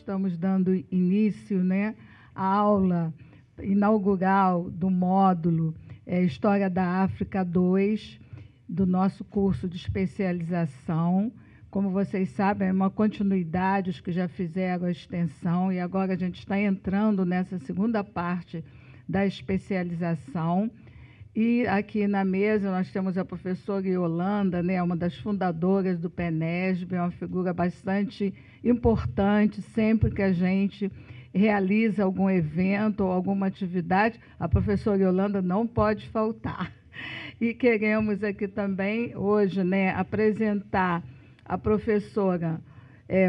estamos dando início, né, à aula inaugural do módulo História da África 2, do nosso curso de especialização. Como vocês sabem, é uma continuidade, os que já fizeram a extensão, e agora a gente está entrando nessa segunda parte da especialização. E aqui na mesa nós temos a professora Yolanda, né, uma das fundadoras do PENESB, é uma figura bastante importante. Sempre que a gente realiza algum evento ou alguma atividade, a professora Yolanda não pode faltar. E queremos aqui também, hoje, né, apresentar a professora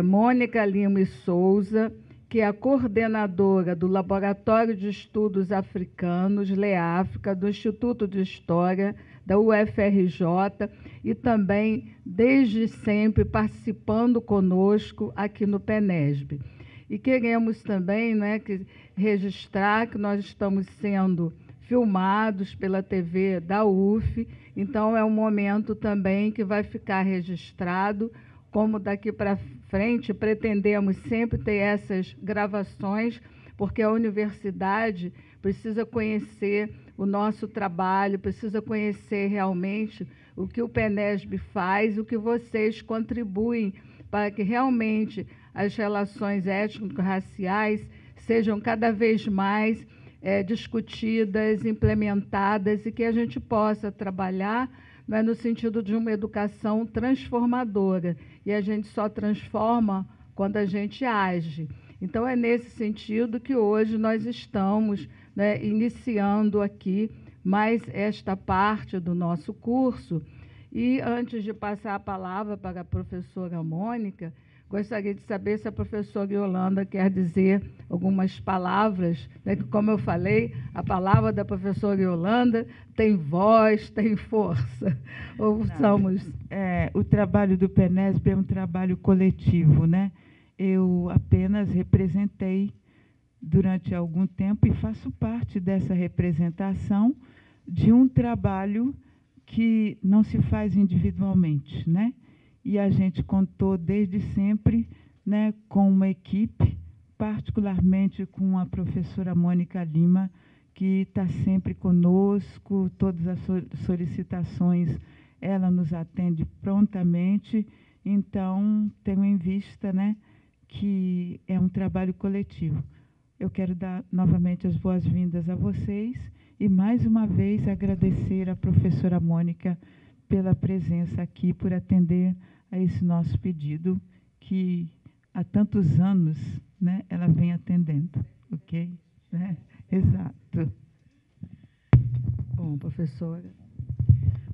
Mônica Lima e Souza, que é a coordenadora do Laboratório de Estudos Africanos, LEAFRICA, do Instituto de História, da UFRJ, e também, desde sempre, participando conosco aqui no PENESB. E queremos também, né, registrar que nós estamos sendo filmados pela TV da UF, então é um momento também que vai ficar registrado, como daqui para frente pretendemos sempre ter essas gravações, porque a universidade precisa conhecer o nosso trabalho, precisa conhecer realmente o que o PENESB faz, o que vocês contribuem para que realmente as relações étnico-raciais sejam cada vez mais discutidas, implementadas, e que a gente possa trabalhar, não é, no sentido de uma educação transformadora. E a gente só transforma quando a gente age. Então, é nesse sentido que hoje nós estamos, né, iniciando aqui mais esta parte do nosso curso. E, antes de passar a palavra para a professora Mônica, gostaria de saber se a professora Yolanda quer dizer algumas palavras, né, que, como eu falei, a palavra da professora Yolanda tem voz, tem força. Ouçamos. O trabalho do PENESB é um trabalho coletivo, né? Eu apenas representei durante algum tempo e faço parte dessa representação de um trabalho que não se faz individualmente, né? E a gente contou desde sempre, né, com uma equipe, particularmente com a professora Mônica Lima, que está sempre conosco, todas as solicitações ela nos atende prontamente. Então, tenho em vista, né, que é um trabalho coletivo. Eu quero dar novamente as boas-vindas a vocês e, mais uma vez, agradecer à professora Mônica pela presença aqui, por atender a esse nosso pedido, que há tantos anos, né, ela vem atendendo, ok? Exato. Bom, professora.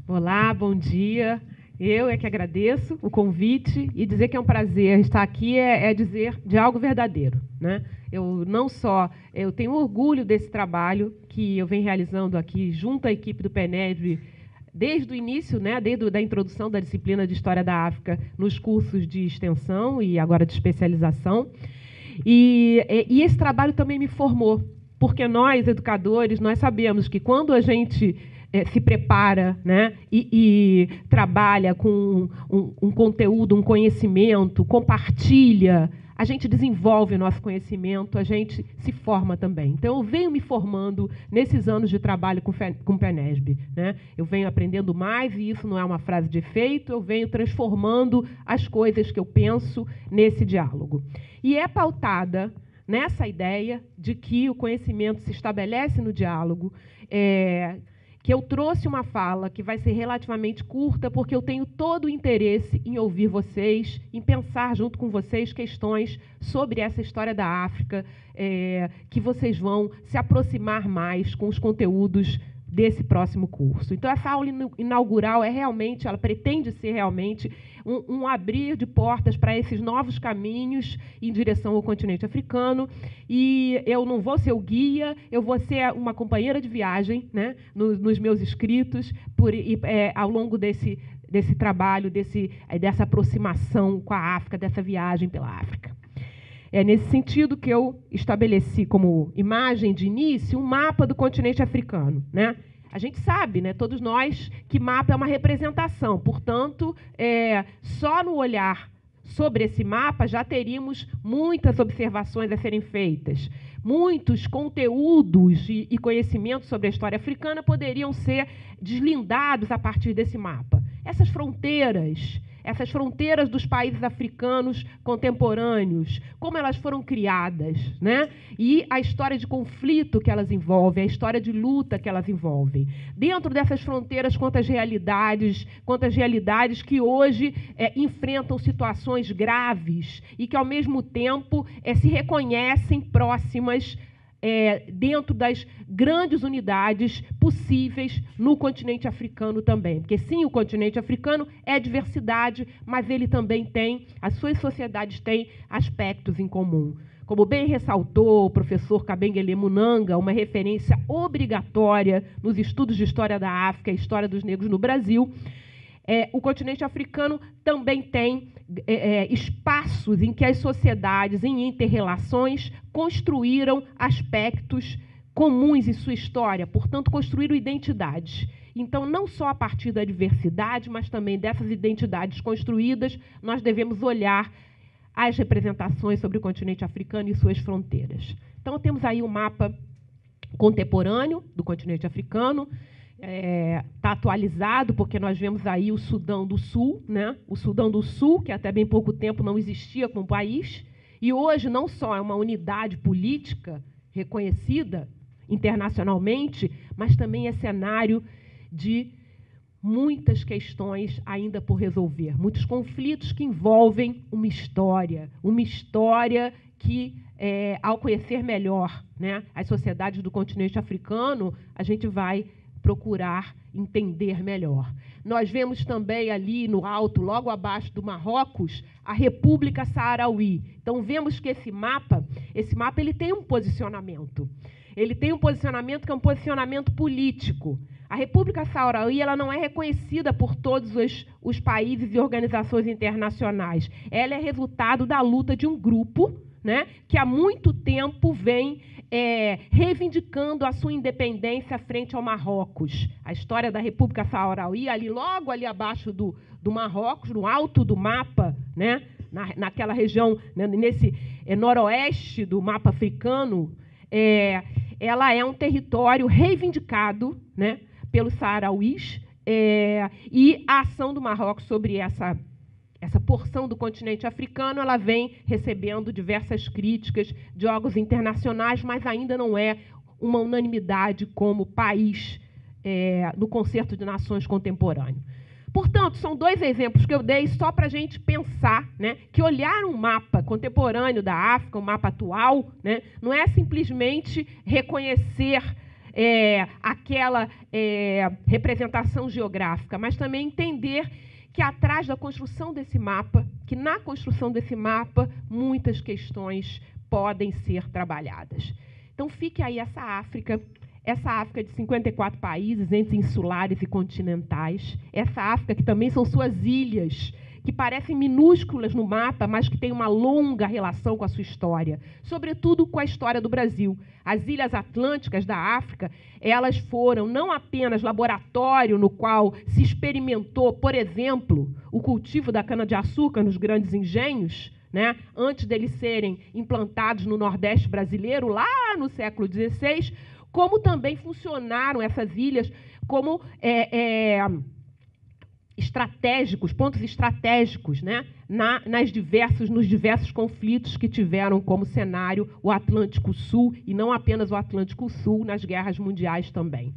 Olá, bom dia. Eu é que agradeço o convite, e dizer que é um prazer estar aqui é dizer de algo verdadeiro, né? Eu tenho orgulho desse trabalho que eu venho realizando aqui junto à equipe do PENESB, desde o início, né, desde a introdução da disciplina de História da África nos cursos de extensão e agora de especialização. E esse trabalho também me formou, porque nós, educadores, nós sabemos que quando a gente se prepara, né, e trabalha com um conteúdo, um conhecimento, compartilha, a gente desenvolve o nosso conhecimento, a gente se forma também. Então, eu venho me formando nesses anos de trabalho com o PENESB, né? Eu venho aprendendo mais, e isso não é uma frase de efeito, eu venho transformando as coisas que eu penso nesse diálogo. E é pautada nessa ideia de que o conhecimento se estabelece no diálogo, que eu trouxe uma fala que vai ser relativamente curta, porque eu tenho todo o interesse em ouvir vocês, em pensar junto com vocês questões sobre essa história da África, que vocês vão se aproximar mais com os conteúdos desse próximo curso. Então, essa aula inaugural ela pretende ser realmente um abrir de portas para esses novos caminhos em direção ao continente africano. E eu não vou ser o guia, eu vou ser uma companheira de viagem, né, nos meus escritos, ao longo desse trabalho, dessa aproximação com a África, dessa viagem pela África. É nesse sentido que eu estabeleci como imagem de início um mapa do continente africano, né? A gente sabe, né, todos nós, que mapa é uma representação. Portanto, só no olhar sobre esse mapa, já teríamos muitas observações a serem feitas. Muitos conteúdos e conhecimentos sobre a história africana poderiam ser deslindados a partir desse mapa. Essas fronteiras dos países africanos contemporâneos, como elas foram criadas, né? E a história de conflito que elas envolvem, a história de luta que elas envolvem. Dentro dessas fronteiras, quantas realidades que hoje enfrentam situações graves e que, ao mesmo tempo, se reconhecem próximas dentro das grandes unidades possíveis no continente africano também. Porque, sim, o continente africano é diversidade, mas ele também tem, as suas sociedades têm aspectos em comum. Como bem ressaltou o professor Kabengele Munanga, uma referência obrigatória nos estudos de história da África e história dos negros no Brasil, o continente africano também tem espaços em que as sociedades, em inter-relações, construíram aspectos comuns em sua história, portanto, construíram identidades. Então, não só a partir da diversidade, mas também dessas identidades construídas, nós devemos olhar as representações sobre o continente africano e suas fronteiras. Então, temos aí um mapa contemporâneo do continente africano, está atualizado, porque nós vemos aí o Sudão do Sul, né? O Sudão do Sul, que até bem pouco tempo não existia como país, e hoje não só é uma unidade política reconhecida internacionalmente, mas também é cenário de muitas questões ainda por resolver, muitos conflitos que envolvem uma história que, ao conhecer melhor, né, as sociedades do continente africano, a gente vai procurar entender melhor. Nós vemos também ali no alto, logo abaixo do Marrocos, a República Saharauí. Então, vemos que esse mapa ele tem um posicionamento. Ele tem um posicionamento que é um posicionamento político. A República Saharauí ela não é reconhecida por todos os países e organizações internacionais. Ela é resultado da luta de um grupo, né, que há muito tempo vem reivindicando a sua independência frente ao Marrocos. A história da República Saharauí, logo ali abaixo do Marrocos, no alto do mapa, né, naquela região, né, nesse noroeste do mapa africano, ela é um território reivindicado, né, pelos saharauís, e a ação do Marrocos sobre essa porção do continente africano, ela vem recebendo diversas críticas de órgãos internacionais, mas ainda não é uma unanimidade como país no Concerto de Nações contemporâneo. Portanto, são dois exemplos que eu dei só para a gente pensar, né, que olhar um mapa contemporâneo da África, um mapa atual, né, não é simplesmente reconhecer aquela representação geográfica, mas também entender que atrás da construção desse mapa, que na construção desse mapa, muitas questões podem ser trabalhadas. Então, fique aí essa África de 54 países, entre insulares e continentais, essa África que também são suas ilhas, que parecem minúsculas no mapa, mas que têm uma longa relação com a sua história, sobretudo com a história do Brasil. As Ilhas Atlânticas da África, elas foram não apenas laboratório no qual se experimentou, por exemplo, o cultivo da cana-de-açúcar nos grandes engenhos, né, antes deles serem implantados no Nordeste brasileiro, lá no século XVI, como também funcionaram essas ilhas como pontos estratégicos, né, nos diversos conflitos que tiveram como cenário o Atlântico Sul, e não apenas o Atlântico Sul, nas guerras mundiais também.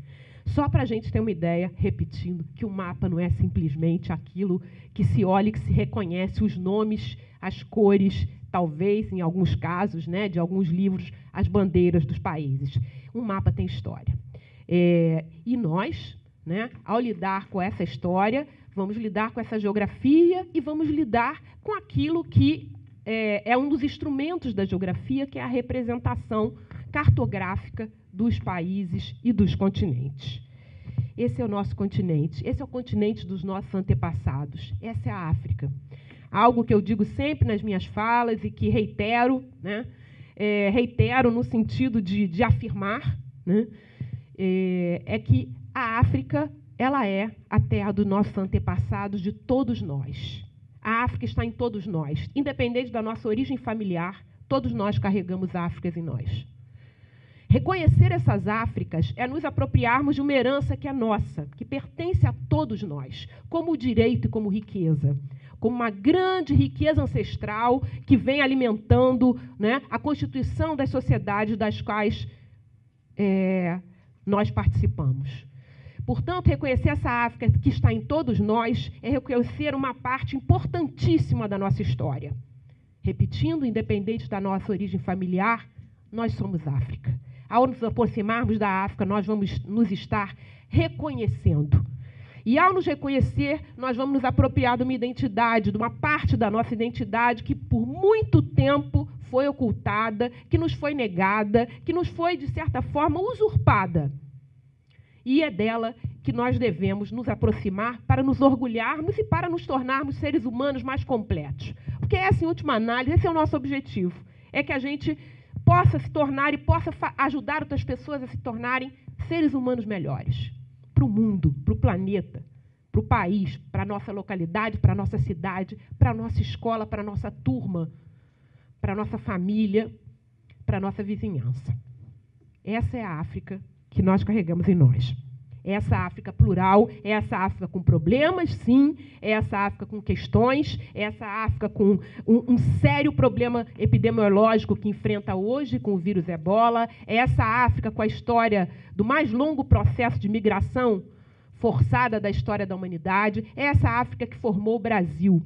Só para a gente ter uma ideia, repetindo, que o mapa não é simplesmente aquilo que se olha e que se reconhece os nomes, as cores, talvez, em alguns casos, né, de alguns livros, as bandeiras dos países. Um mapa tem história. E nós, né, ao lidar com essa história, vamos lidar com essa geografia e vamos lidar com aquilo que é um dos instrumentos da geografia, que é a representação cartográfica dos países e dos continentes. Esse é o nosso continente, esse é o continente dos nossos antepassados, essa é a África. Algo que eu digo sempre nas minhas falas e que reitero, né, reitero no sentido de afirmar, né, é que a África ela é a terra dos nossos antepassados, de todos nós. A África está em todos nós. Independente da nossa origem familiar, todos nós carregamos Áfricas em nós. Reconhecer essas Áfricas é nos apropriarmos de uma herança que é nossa, que pertence a todos nós, como direito e como riqueza, como uma grande riqueza ancestral que vem alimentando, né, a constituição das sociedades das quais nós participamos. Portanto, reconhecer essa África que está em todos nós é reconhecer uma parte importantíssima da nossa história. Repetindo, independente da nossa origem familiar, nós somos África. Ao nos aproximarmos da África, nós vamos nos estar reconhecendo. E ao nos reconhecer, nós vamos nos apropriar de uma identidade, de uma parte da nossa identidade que por muito tempo foi ocultada, que nos foi negada, que nos foi, de certa forma, usurpada. E é dela que nós devemos nos aproximar para nos orgulharmos e para nos tornarmos seres humanos mais completos. Porque essa, em última análise, esse é o nosso objetivo. É que a gente possa se tornar e possa ajudar outras pessoas a se tornarem seres humanos melhores. Para o mundo, para o planeta, para o país, para a nossa localidade, para a nossa cidade, para a nossa escola, para a nossa turma, para a nossa família, para a nossa vizinhança. Essa é a África que nós carregamos em nós. É essa África plural, é essa África com problemas, sim, é essa África com questões, é essa África com um sério problema epidemiológico que enfrenta hoje com o vírus Ebola, é essa África com a história do mais longo processo de migração forçada da história da humanidade, é essa África que formou o Brasil.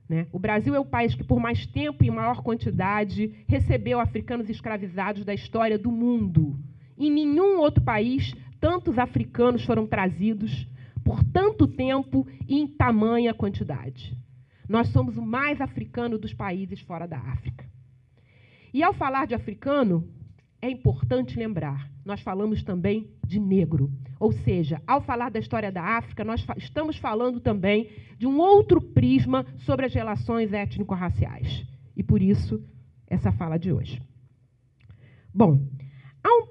Né? O Brasil é o país que, por mais tempo e em maior quantidade, recebeu africanos escravizados da história do mundo. Em nenhum outro país tantos africanos foram trazidos por tanto tempo e em tamanha quantidade. Nós somos o mais africano dos países fora da África. E ao falar de africano, é importante lembrar, nós falamos também de negro. Ou seja, ao falar da história da África, nós estamos falando também de um outro prisma sobre as relações étnico-raciais. E por isso, essa fala de hoje. Bom, há um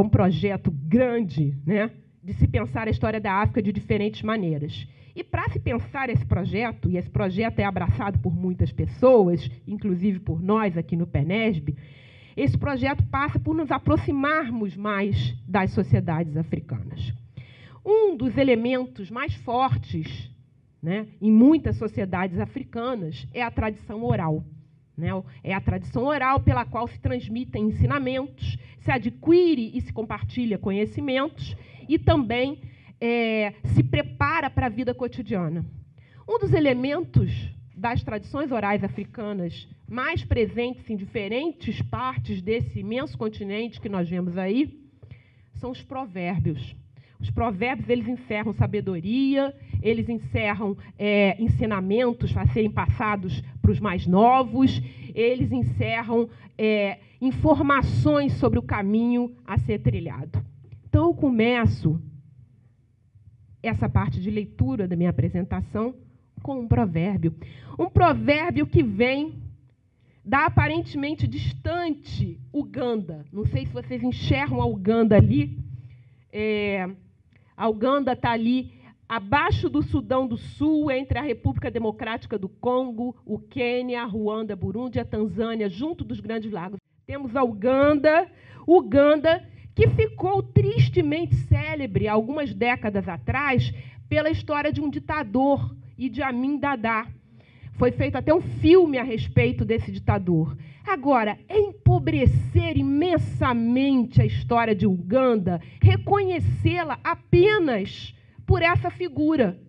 projeto grande, né, de se pensar a história da África de diferentes maneiras. E para se pensar esse projeto, e esse projeto é abraçado por muitas pessoas, inclusive por nós aqui no PENESB, esse projeto passa por nos aproximarmos mais das sociedades africanas. Um dos elementos mais fortes, né, em muitas sociedades africanas é a tradição oral. Né? É a tradição oral pela qual se transmitem ensinamentos, se adquire e se compartilha conhecimentos e também se prepara para a vida cotidiana. Um dos elementos das tradições orais africanas mais presentes em diferentes partes desse imenso continente que nós vemos aí são os provérbios. Os provérbios, eles encerram sabedoria, eles encerram ensinamentos a serem passados para os mais novos, eles encerram informações sobre o caminho a ser trilhado. Então, eu começo essa parte de leitura da minha apresentação com um provérbio. Um provérbio que vem da aparentemente distante Uganda. Não sei se vocês enxergam a Uganda ali. A Uganda está ali abaixo do Sudão do Sul, entre a República Democrática do Congo, o Quênia, a Ruanda, a Burundi e a Tanzânia, junto dos Grandes Lagos. Temos a Uganda, que ficou tristemente célebre, algumas décadas atrás, pela história de um ditador, Idi Amin Dada. Foi feito até um filme a respeito desse ditador. Agora, é empobrecer imensamente a história de Uganda, reconhecê-la apenas por essa figura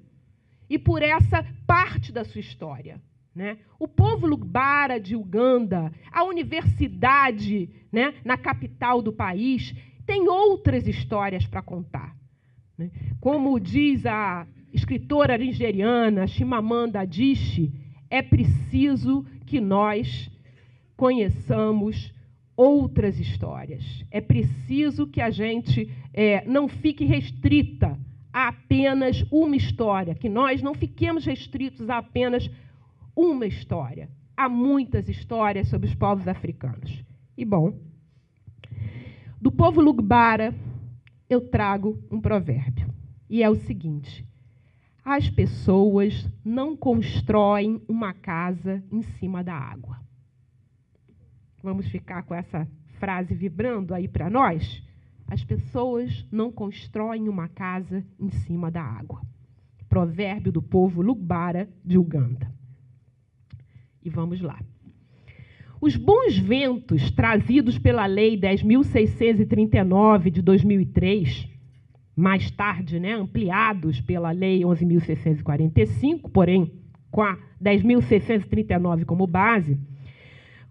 e por essa parte da sua história. Né? O povo Lugbara de Uganda, a universidade, né, na capital do país, tem outras histórias para contar. Né? Como diz a escritora nigeriana Chimamanda Adichie, é preciso que nós conheçamos outras histórias. É preciso que a gente não fique restrita a apenas uma história, que nós não fiquemos restritos a apenas uma história. Há muitas histórias sobre os povos africanos. E, bom, do povo Lugbara, eu trago um provérbio. E é o seguinte: As pessoas não constroem uma casa em cima da água. Vamos ficar com essa frase vibrando aí para nós? As pessoas não constroem uma casa em cima da água. Provérbio do povo Lugbara, de Uganda. E vamos lá. Os bons ventos trazidos pela Lei 10.639 de 2003, mais tarde, né, ampliados pela Lei 11.645, porém com a 10.639 como base,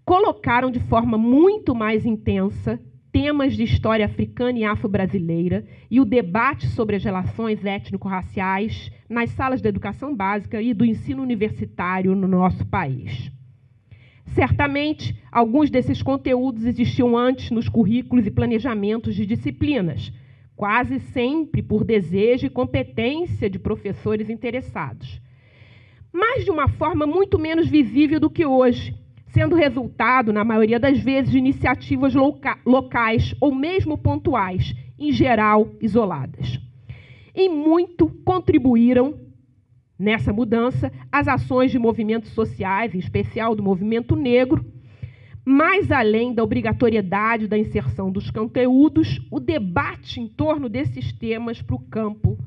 colocaram de forma muito mais intensa temas de história africana e afro-brasileira e o debate sobre as relações étnico-raciais nas salas de educação básica e do ensino universitário no nosso país. Certamente, alguns desses conteúdos existiam antes nos currículos e planejamentos de disciplinas, quase sempre por desejo e competência de professores interessados, mas de uma forma muito menos visível do que hoje, sendo resultado, na maioria das vezes, de iniciativas locais ou mesmo pontuais, em geral isoladas. E muito contribuíram nessa mudança as ações de movimentos sociais, em especial do movimento negro, mais além da obrigatoriedade da inserção dos conteúdos, o debate em torno desses temas para o campo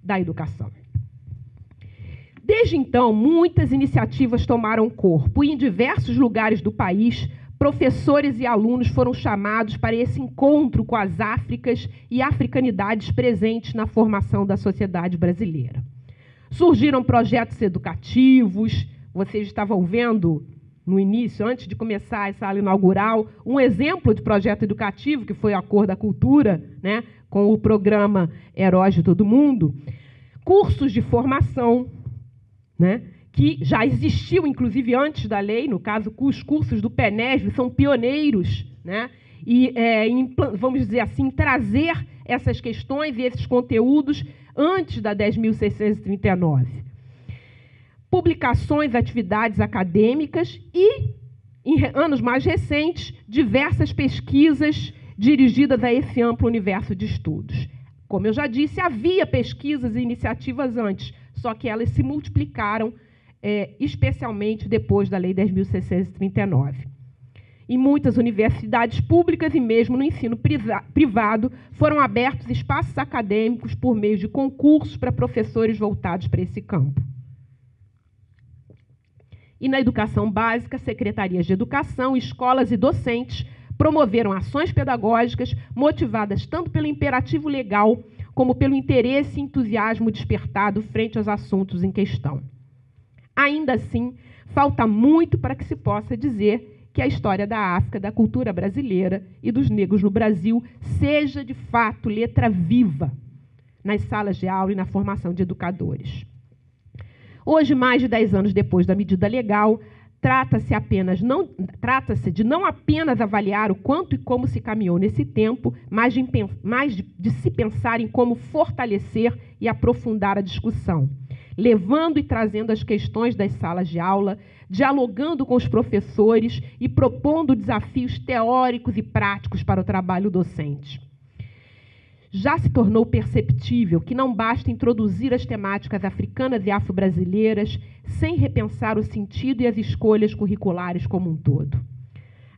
da educação. Desde então, muitas iniciativas tomaram corpo e, em diversos lugares do país, professores e alunos foram chamados para esse encontro com as Áfricas e africanidades presentes na formação da sociedade brasileira. Surgiram projetos educativos, vocês estavam vendo no início, antes de começar essa aula inaugural, um exemplo de projeto educativo, que foi a Cor da Cultura, né, com o programa Heróis de Todo Mundo, cursos de formação, né, que já existiam, inclusive, antes da lei, no caso, os cursos do PENESB são pioneiros, né, e, vamos dizer assim, trazer essas questões e esses conteúdos antes da 10.639. Publicações, atividades acadêmicas e, em anos mais recentes, diversas pesquisas dirigidas a esse amplo universo de estudos. Como eu já disse, havia pesquisas e iniciativas antes, só que elas se multiplicaram, especialmente depois da Lei 10.639. Em muitas universidades públicas e mesmo no ensino privado, foram abertos espaços acadêmicos por meio de concursos para professores voltados para esse campo. E na educação básica, secretarias de educação, escolas e docentes promoveram ações pedagógicas motivadas tanto pelo imperativo legal como pelo interesse e entusiasmo despertado frente aos assuntos em questão. Ainda assim, falta muito para que se possa dizer que a história da África, da cultura brasileira e dos negros no Brasil seja, de fato, letra viva nas salas de aula e na formação de educadores. Hoje, mais de 10 anos depois da medida legal, trata-se de não apenas avaliar o quanto e como se caminhou nesse tempo, mas de se pensar em como fortalecer e aprofundar a discussão, levando e trazendo as questões das salas de aula, dialogando com os professores e propondo desafios teóricos e práticos para o trabalho docente. Já se tornou perceptível que não basta introduzir as temáticas africanas e afro-brasileiras sem repensar o sentido e as escolhas curriculares como um todo.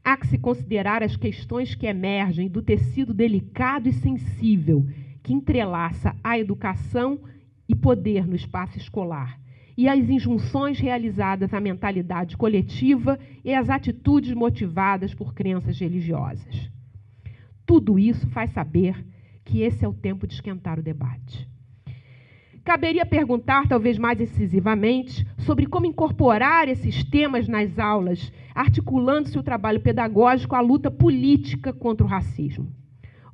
Há que se considerar as questões que emergem do tecido delicado e sensível que entrelaça a educação e poder no espaço escolar, e as injunções realizadas à mentalidade coletiva e às atitudes motivadas por crenças religiosas. Tudo isso faz saber que esse é o tempo de esquentar o debate. Caberia perguntar, talvez mais incisivamente, sobre como incorporar esses temas nas aulas, articulando-se o trabalho pedagógico à luta política contra o racismo.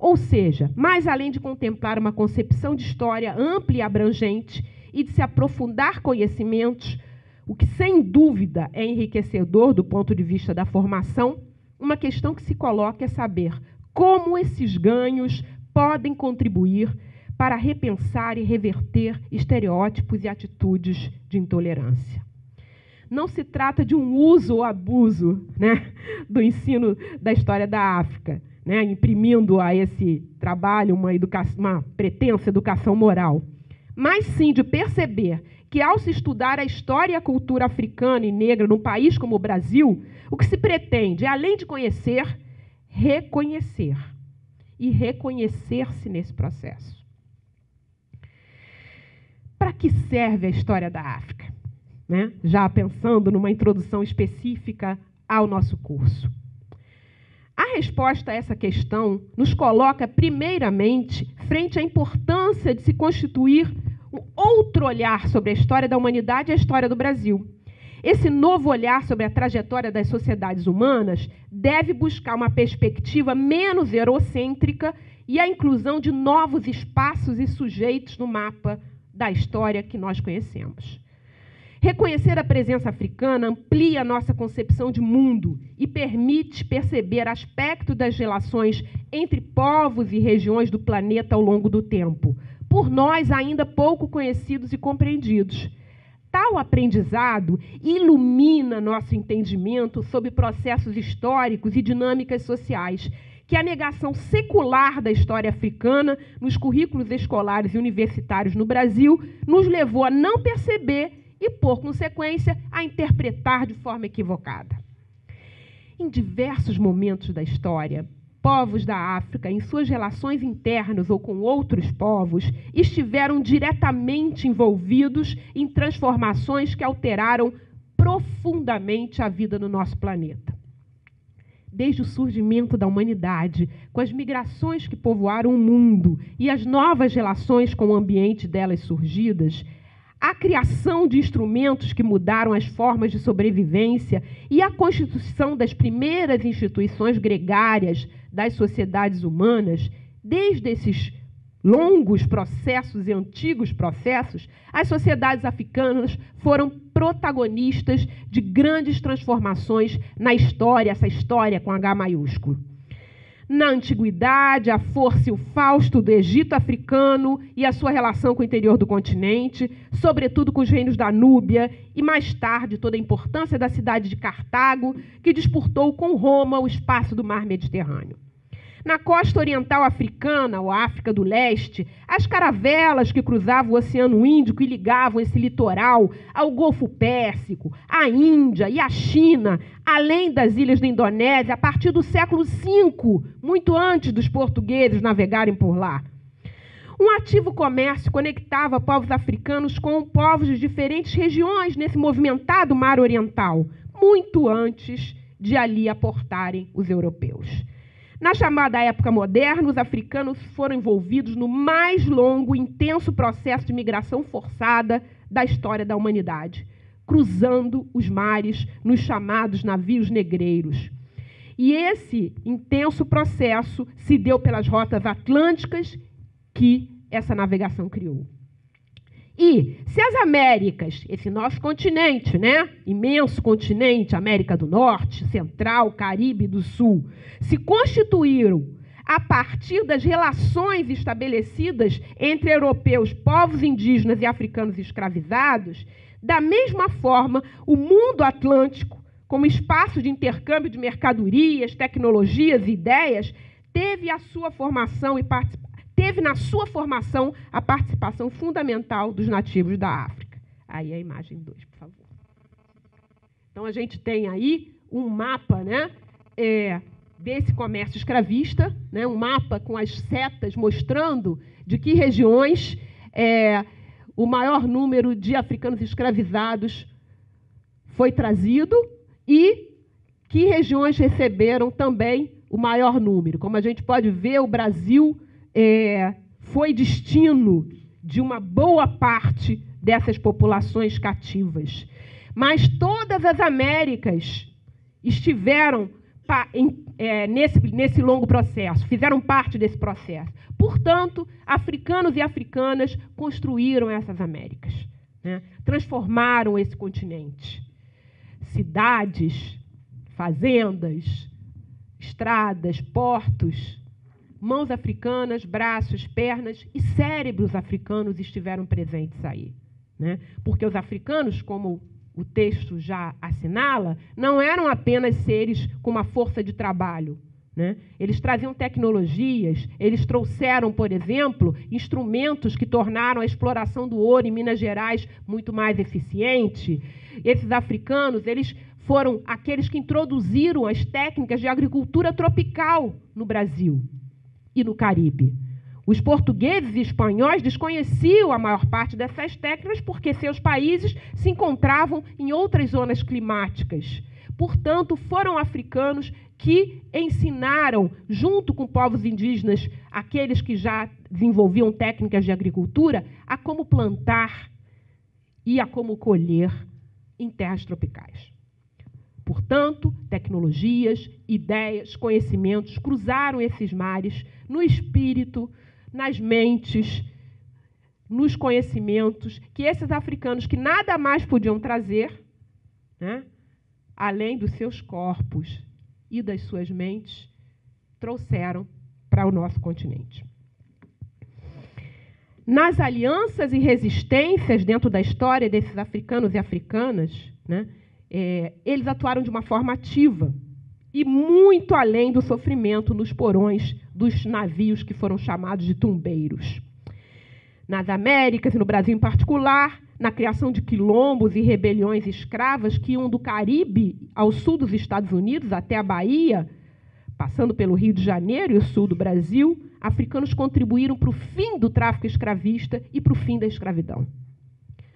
Ou seja, mais além de contemplar uma concepção de história ampla e abrangente e de se aprofundar conhecimentos, o que sem dúvida é enriquecedor do ponto de vista da formação, uma questão que se coloca é saber como esses ganhos podem contribuir para repensar e reverter estereótipos e atitudes de intolerância. Não se trata de um uso ou abuso, né, do ensino da história da África, imprimindo a esse trabalho uma pretensa educação moral, mas sim de perceber que, ao se estudar a história e a cultura africana e negra num país como o Brasil, o que se pretende é, além de conhecer, reconhecer. E reconhecer-se nesse processo. Para que serve a história da África? Né? Já pensando numa introdução específica ao nosso curso. A resposta a essa questão nos coloca, primeiramente, frente à importância de se constituir um outro olhar sobre a história da humanidade e a história do Brasil. Esse novo olhar sobre a trajetória das sociedades humanas deve buscar uma perspectiva menos eurocêntrica e a inclusão de novos espaços e sujeitos no mapa da história que nós conhecemos. Reconhecer a presença africana amplia a nossa concepção de mundo e permite perceber aspectos das relações entre povos e regiões do planeta ao longo do tempo, por nós ainda pouco conhecidos e compreendidos. Tal aprendizado ilumina nosso entendimento sobre processos históricos e dinâmicas sociais, que a negação secular da história africana nos currículos escolares e universitários no Brasil nos levou a não perceber e, por consequência, a interpretar de forma equivocada. Em diversos momentos da história, povos da África, em suas relações internas ou com outros povos, estiveram diretamente envolvidos em transformações que alteraram profundamente a vida no nosso planeta. Desde o surgimento da humanidade, com as migrações que povoaram o mundo e as novas relações com o ambiente delas surgidas, a criação de instrumentos que mudaram as formas de sobrevivência e a constituição das primeiras instituições gregárias das sociedades humanas, desde esses longos processos e antigos processos, as sociedades africanas foram protagonistas de grandes transformações na história, essa história com H maiúsculo. Na antiguidade, a força e o fausto do Egito africano e a sua relação com o interior do continente, sobretudo com os reinos da Núbia, e mais tarde toda a importância da cidade de Cartago, que disputou com Roma o espaço do mar Mediterrâneo. Na costa oriental africana, ou África do Leste, as caravelas que cruzavam o Oceano Índico e ligavam esse litoral ao Golfo Pérsico, à Índia e à China, além das ilhas da Indonésia, a partir do século V, muito antes dos portugueses navegarem por lá. Um ativo comércio conectava povos africanos com povos de diferentes regiões nesse movimentado mar oriental, muito antes de ali aportarem os europeus. Na chamada época moderna, os africanos foram envolvidos no mais longo e intenso processo de migração forçada da história da humanidade, cruzando os mares nos chamados navios negreiros. E esse intenso processo se deu pelas rotas atlânticas que essa navegação criou. E se as Américas, esse nosso continente, né, imenso continente, América do Norte, Central, Caribe e do Sul, se constituíram a partir das relações estabelecidas entre europeus, povos indígenas e africanos escravizados, da mesma forma, o mundo atlântico, como espaço de intercâmbio de mercadorias, tecnologias e ideias, teve na sua formação a participação fundamental dos nativos da África. Aí a imagem 2, por favor. Então, a gente tem aí um mapa, né, desse comércio escravista, né, um mapa com as setas mostrando de que regiões o maior número de africanos escravizados foi trazido e que regiões receberam também o maior número. Como a gente pode ver, o Brasil foi destino de uma boa parte dessas populações cativas. Mas todas as Américas estiveram nesse longo processo, fizeram parte desse processo. Portanto, africanos e africanas construíram essas Américas, né? Transformaram esse continente. Cidades, fazendas, estradas, portos, mãos africanas, braços, pernas e cérebros africanos estiveram presentes aí, né? Porque os africanos, como o texto já assinala, não eram apenas seres com uma força de trabalho, né? Eles traziam tecnologias, eles trouxeram, por exemplo, instrumentos que tornaram a exploração do ouro em Minas Gerais muito mais eficiente. Esses africanos, eles foram aqueles que introduziram as técnicas de agricultura tropical no Brasil e no Caribe. Os portugueses e espanhóis desconheciam a maior parte dessas técnicas porque seus países se encontravam em outras zonas climáticas. Portanto, foram africanos que ensinaram, junto com povos indígenas, aqueles que já desenvolviam técnicas de agricultura, a como plantar e a como colher em terras tropicais. Portanto, tecnologias, ideias, conhecimentos cruzaram esses mares no espírito, nas mentes, nos conhecimentos que esses africanos, que nada mais podiam trazer, né, além dos seus corpos e das suas mentes, trouxeram para o nosso continente. Nas alianças e resistências dentro da história desses africanos e africanas, né, eles atuaram de uma forma ativa e muito além do sofrimento nos porões dos navios que foram chamados de tumbeiros. Nas Américas, e no Brasil em particular, na criação de quilombos e rebeliões escravas que iam do Caribe ao sul dos Estados Unidos até a Bahia, passando pelo Rio de Janeiro e o sul do Brasil, africanos contribuíram para o fim do tráfico escravista e para o fim da escravidão.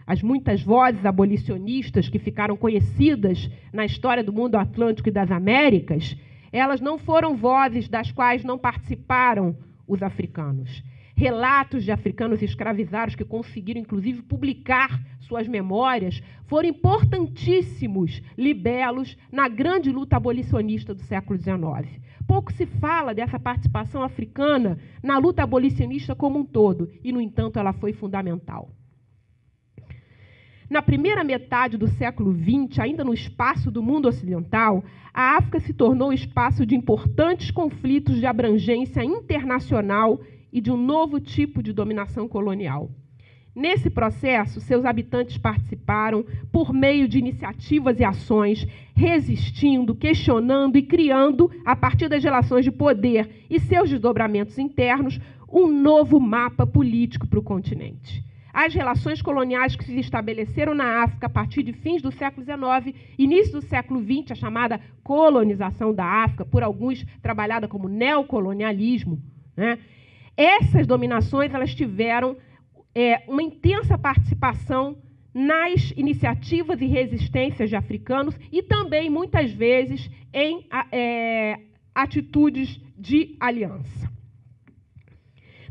As muitas vozes abolicionistas que ficaram conhecidas na história do mundo atlântico e das Américas, elas não foram vozes das quais não participaram os africanos. Relatos de africanos escravizados que conseguiram, inclusive, publicar suas memórias, foram importantíssimos libelos na grande luta abolicionista do século XIX. Pouco se fala dessa participação africana na luta abolicionista como um todo, e, no entanto, ela foi fundamental. Na primeira metade do século XX, ainda no espaço do mundo ocidental, a África se tornou espaço de importantes conflitos de abrangência internacional e de um novo tipo de dominação colonial. Nesse processo, seus habitantes participaram por meio de iniciativas e ações, resistindo, questionando e criando, a partir das relações de poder e seus desdobramentos internos, um novo mapa político para o continente. As relações coloniais que se estabeleceram na África a partir de fins do século XIX, início do século XX, a chamada colonização da África, por alguns trabalhada como neocolonialismo, né? Essas dominações elas tiveram uma intensa participação nas iniciativas e resistências de africanos e também, muitas vezes, em atitudes de aliança.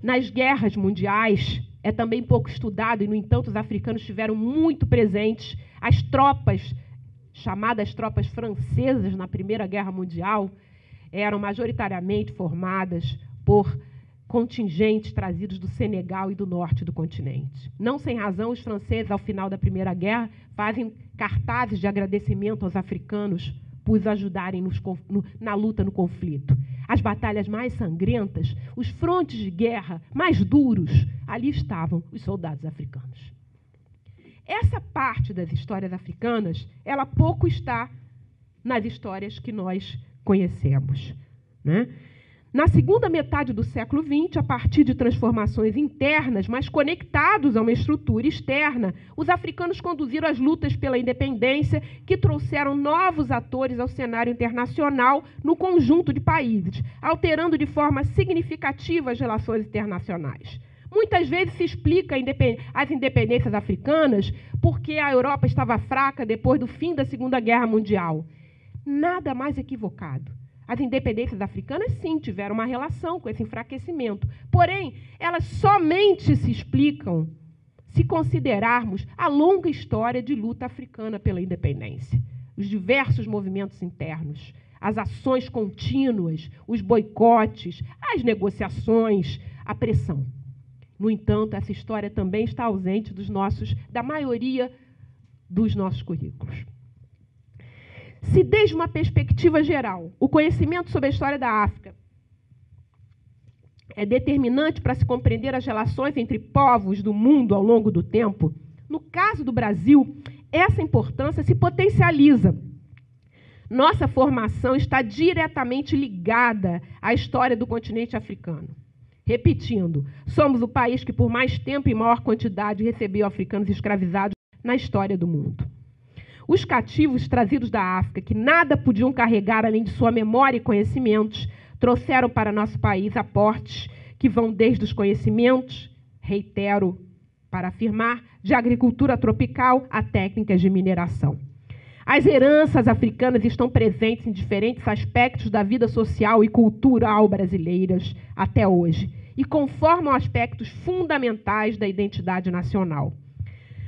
Nas guerras mundiais, é também pouco estudado, e, no entanto, os africanos estiveram muito presentes. As tropas, chamadas tropas francesas na Primeira Guerra Mundial, eram majoritariamente formadas por contingentes trazidos do Senegal e do norte do continente. Não sem razão, os franceses, ao final da Primeira Guerra, fazem cartazes de agradecimento aos africanos por os ajudarem na luta no conflito. As batalhas mais sangrentas, os frontes de guerra mais duros, ali estavam os soldados africanos. Essa parte das histórias africanas, ela pouco está nas histórias que nós conhecemos, né? Na segunda metade do século XX, a partir de transformações internas, mas conectados a uma estrutura externa, os africanos conduziram as lutas pela independência que trouxeram novos atores ao cenário internacional no conjunto de países, alterando de forma significativa as relações internacionais. Muitas vezes se explica as independências africanas porque a Europa estava fraca depois do fim da Segunda Guerra Mundial. Nada mais equivocado. As independências africanas, sim, tiveram uma relação com esse enfraquecimento. Porém, elas somente se explicam se considerarmos a longa história de luta africana pela independência. Os diversos movimentos internos, as ações contínuas, os boicotes, as negociações, a pressão. No entanto, essa história também está ausente da maioria dos nossos currículos. Se, desde uma perspectiva geral, o conhecimento sobre a história da África é determinante para se compreender as relações entre povos do mundo ao longo do tempo, no caso do Brasil, essa importância se potencializa nossa formação está diretamente ligada à história do continente africano. Repetindo, somos o país que por mais tempo e maior quantidade recebeu africanos escravizados na história do mundo. Os cativos trazidos da África, que nada podiam carregar além de sua memória e conhecimentos, trouxeram para nosso país aportes que vão desde os conhecimentos, reitero para afirmar, de agricultura tropical a técnicas de mineração. As heranças africanas estão presentes em diferentes aspectos da vida social e cultural brasileiras até hoje e conformam aspectos fundamentais da identidade nacional.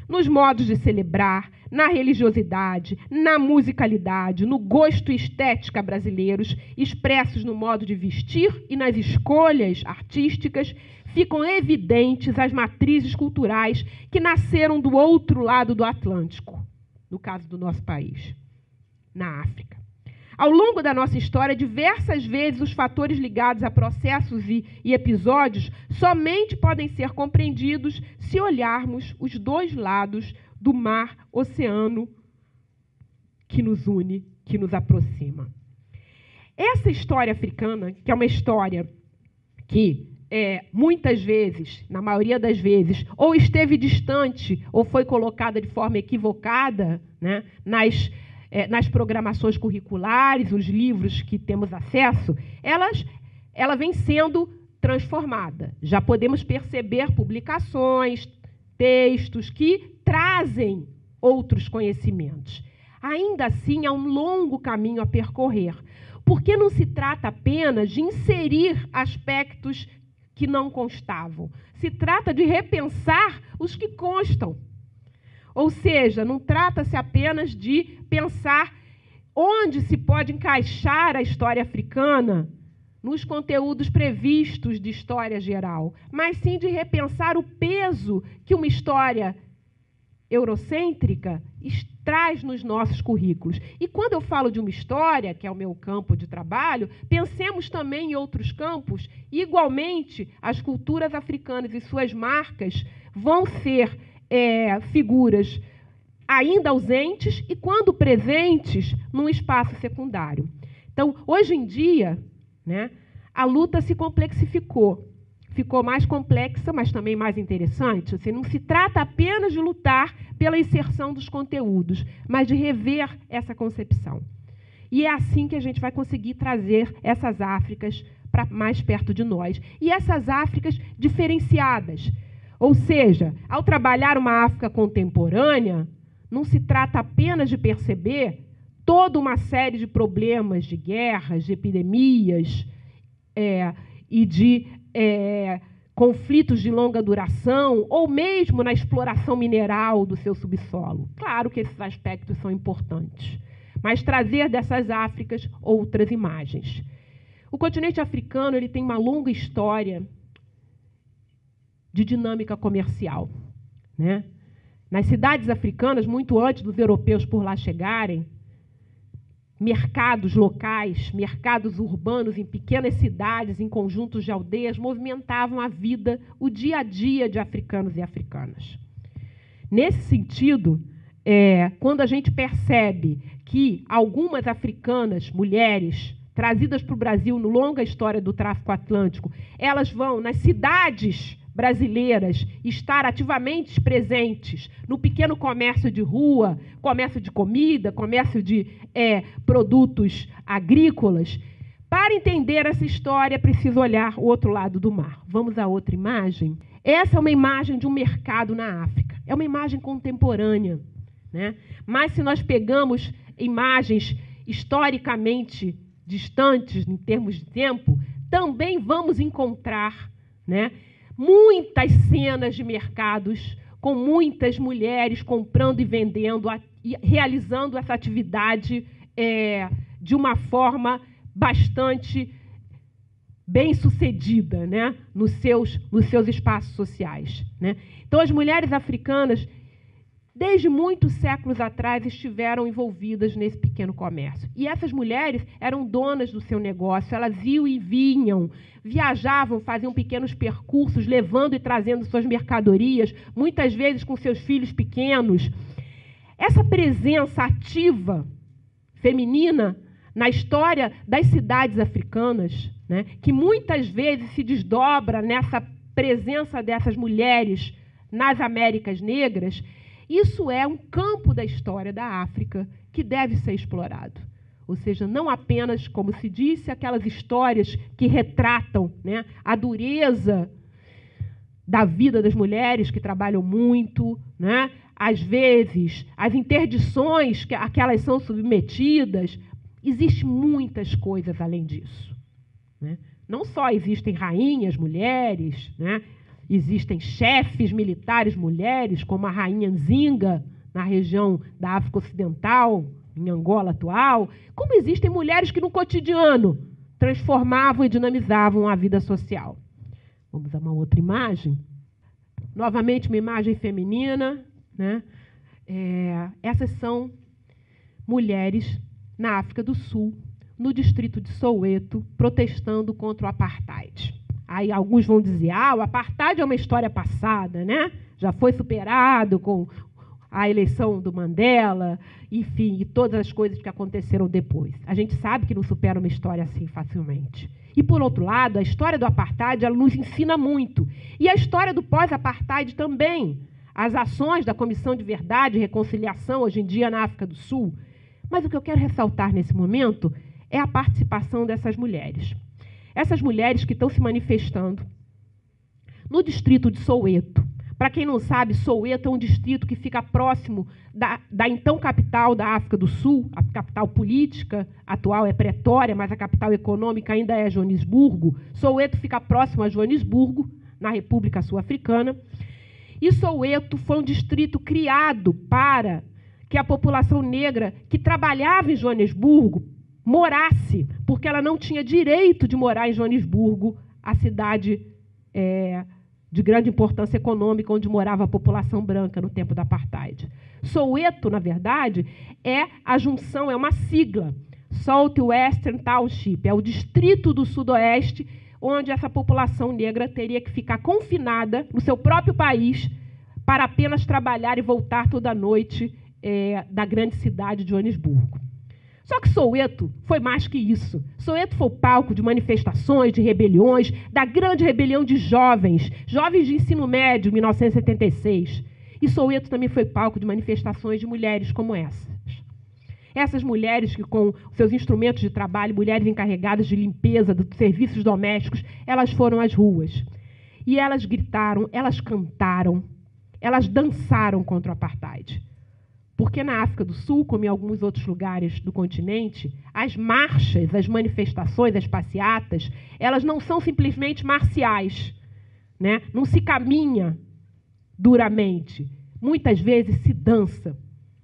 Nos modos de celebrar, na religiosidade, na musicalidade, no gosto e estética brasileiros, expressos no modo de vestir e nas escolhas artísticas, ficam evidentes as matrizes culturais que nasceram do outro lado do Atlântico, no caso do nosso país, na África. Ao longo da nossa história, diversas vezes os fatores ligados a processos e episódios somente podem ser compreendidos se olharmos os dois lados do mar-oceano que nos une, que nos aproxima. Essa história africana, que é uma história que muitas vezes, na maioria das vezes, ou esteve distante ou foi colocada de forma equivocada, né, nas programações curriculares, os livros que temos acesso, ela vem sendo transformada. Já podemos perceber publicações, textos que trazem outros conhecimentos. Ainda assim, há um longo caminho a percorrer, porque não se trata apenas de inserir aspectos que não constavam. Se trata de repensar os que constam. Ou seja, não trata-se apenas de pensar onde se pode encaixar a história africana nos conteúdos previstos de história geral, mas sim de repensar o peso que uma história eurocêntrica traz nos nossos currículos. E quando eu falo de uma história, que é o meu campo de trabalho, pensemos também em outros campos. Igualmente, as culturas africanas e suas marcas vão ser figuras ainda ausentes e, quando presentes, num espaço secundário. Então, hoje em dia, né, a luta se complexificou. Ficou mais complexa, mas também mais interessante. Assim, não se trata apenas de lutar pela inserção dos conteúdos, mas de rever essa concepção. E é assim que a gente vai conseguir trazer essas Áfricas para mais perto de nós. E essas Áfricas diferenciadas. Ou seja, ao trabalhar uma África contemporânea, não se trata apenas de perceber toda uma série de problemas, de guerras, de epidemias e de conflitos de longa duração, ou mesmo na exploração mineral do seu subsolo. Claro que esses aspectos são importantes, mas trazer dessas Áfricas outras imagens. O continente africano ele tem uma longa história de dinâmica comercial, né? Nas cidades africanas, muito antes dos europeus por lá chegarem, mercados locais, mercados urbanos em pequenas cidades, em conjuntos de aldeias, movimentavam a vida, o dia a dia de africanos e africanas. Nesse sentido, quando a gente percebe que algumas africanas, mulheres, trazidas para o Brasil no longa história do tráfico atlântico, elas vão nas cidades brasileiras estar ativamente presentes no pequeno comércio de rua, comércio de comida, comércio de produtos agrícolas. Para entender essa história, é preciso olhar o outro lado do mar. Vamos a outra imagem. Essa é uma imagem de um mercado na África. É uma imagem contemporânea, né? Mas se nós pegamos imagens historicamente distantes, em termos de tempo, também vamos encontrar, né, muitas cenas de mercados com muitas mulheres comprando e vendendo e realizando essa atividade de uma forma bastante bem-sucedida, né, nos seus espaços sociais, né? Então, as mulheres africanas, desde muitos séculos atrás, estiveram envolvidas nesse pequeno comércio. E essas mulheres eram donas do seu negócio, elas iam e vinham, viajavam, faziam pequenos percursos, levando e trazendo suas mercadorias, muitas vezes com seus filhos pequenos. Essa presença ativa feminina na história das cidades africanas, né, que muitas vezes se desdobra nessa presença dessas mulheres nas Américas Negras, isso é um campo da história da África que deve ser explorado. Ou seja, não apenas, como se disse, aquelas histórias que retratam, né, a dureza da vida das mulheres que trabalham muito, né, às vezes, as interdições a que elas são submetidas. Existem muitas coisas além disso, né? Não só existem rainhas mulheres, né? Existem chefes militares mulheres, como a rainha Nzinga, na região da África Ocidental, em Angola atual, como existem mulheres que no cotidiano transformavam e dinamizavam a vida social. Vamos a uma outra imagem. Novamente, uma imagem feminina, né? Essas são mulheres na África do Sul, no distrito de Soweto, protestando contra o apartheid. Aí alguns vão dizer, o apartheid é uma história passada, né? Já foi superado com a eleição do Mandela, enfim, e todas as coisas que aconteceram depois. A gente sabe que não supera uma história assim facilmente. E, por outro lado, a história do apartheid ela nos ensina muito. E a história do pós-apartheid também. As ações da Comissão de Verdade e Reconciliação, hoje em dia, na África do Sul. Mas o que eu quero ressaltar nesse momento é a participação dessas mulheres. Essas mulheres que estão se manifestando no distrito de Soweto. Para quem não sabe, Soweto é um distrito que fica próximo da então capital da África do Sul. A capital política atual é Pretória, mas a capital econômica ainda é Joanesburgo. Soweto fica próximo a Joanesburgo, na República Sul-Africana. E Soweto foi um distrito criado para que a população negra que trabalhava em Joanesburgo morasse, porque ela não tinha direito de morar em Joanesburgo, a cidade de grande importância econômica, onde morava a população branca no tempo do apartheid. Soweto, na verdade, é a junção, é uma sigla, South Western Township, é o distrito do Sudoeste, onde essa população negra teria que ficar confinada no seu próprio país para apenas trabalhar e voltar toda noite da grande cidade de Joanesburgo. Só que Soweto foi mais que isso. Soweto foi o palco de manifestações, de rebeliões, da grande rebelião de jovens de ensino médio, em 1976. E Soweto também foi palco de manifestações de mulheres como essas. Essas mulheres que, com seus instrumentos de trabalho, mulheres encarregadas de limpeza, de serviços domésticos, elas foram às ruas. E elas gritaram, elas cantaram, elas dançaram contra o apartheid. Porque na África do Sul, como em alguns outros lugares do continente, as marchas, as manifestações, as passeatas, elas não são simplesmente marciais, né? Não se caminha duramente. Muitas vezes se dança.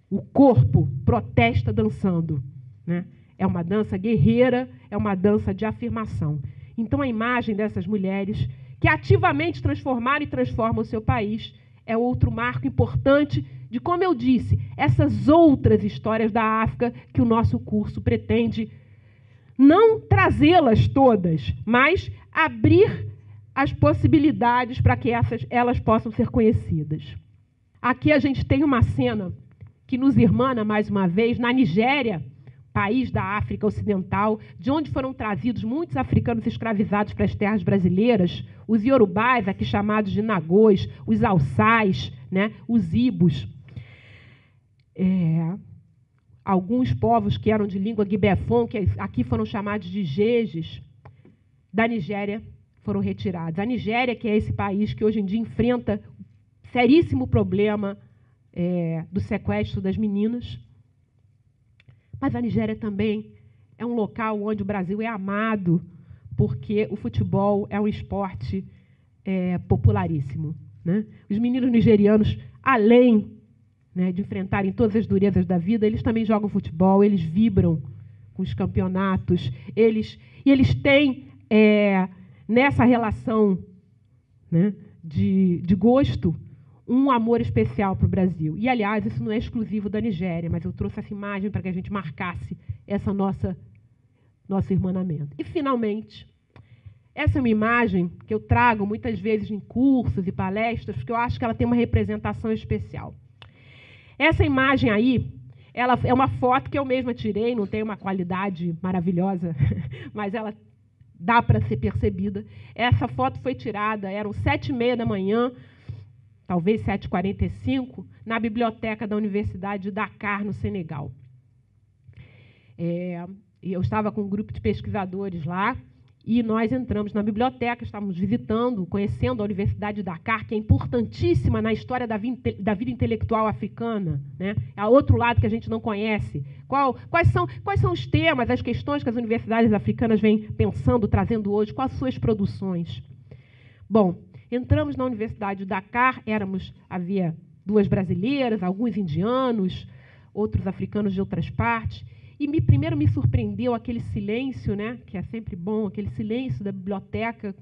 O corpo protesta dançando, né? É uma dança guerreira, é uma dança de afirmação. Então, a imagem dessas mulheres que ativamente transformaram e transformam o seu país é outro marco importante de, como eu disse, essas outras histórias da África que o nosso curso pretende não trazê-las todas, mas abrir as possibilidades para que elas possam ser conhecidas. Aqui a gente tem uma cena que nos irmana, mais uma vez, na Nigéria, país da África Ocidental, de onde foram trazidos muitos africanos escravizados para as terras brasileiras, os iorubás, aqui chamados de nagôs, os alçais, né, os ibos. Alguns povos que eram de língua guibefon, que aqui foram chamados de jejes, da Nigéria foram retirados. A Nigéria, que é esse país que hoje em dia enfrenta seríssimo problema do sequestro das meninas. Mas a Nigéria também é um local onde o Brasil é amado, porque o futebol é um esporte popularíssimo, né? Os meninos nigerianos, além, né, de enfrentarem todas as durezas da vida, eles também jogam futebol, eles vibram com os campeonatos, eles têm, nessa relação, né, de gosto, um amor especial para o Brasil. E, aliás, isso não é exclusivo da Nigéria, mas eu trouxe essa imagem para que a gente marcasse essa nosso irmanamento. E, finalmente, essa é uma imagem que eu trago muitas vezes em cursos e palestras, porque eu acho que ela tem uma representação especial. Essa imagem aí Ela é uma foto que eu mesma tirei, não tem uma qualidade maravilhosa, mas ela dá para ser percebida. Essa foto foi tirada, eram 7h30 da manhã, talvez 7h45, na biblioteca da Universidade de Dakar, no Senegal. Eu estava com um grupo de pesquisadores lá, e nós entramos na biblioteca, estávamos visitando, conhecendo a Universidade de Dakar, que é importantíssima na história da vida intelectual africana, né? É outro lado que a gente não conhece. Quais são os temas, as questões que as universidades africanas vêm pensando, trazendo hoje, quais suas produções? Bom, entramos na Universidade de Dakar, havia 2 brasileiras, alguns indianos, outros africanos de outras partes. E primeiro me surpreendeu aquele silêncio, né, que é sempre bom, aquele silêncio da biblioteca,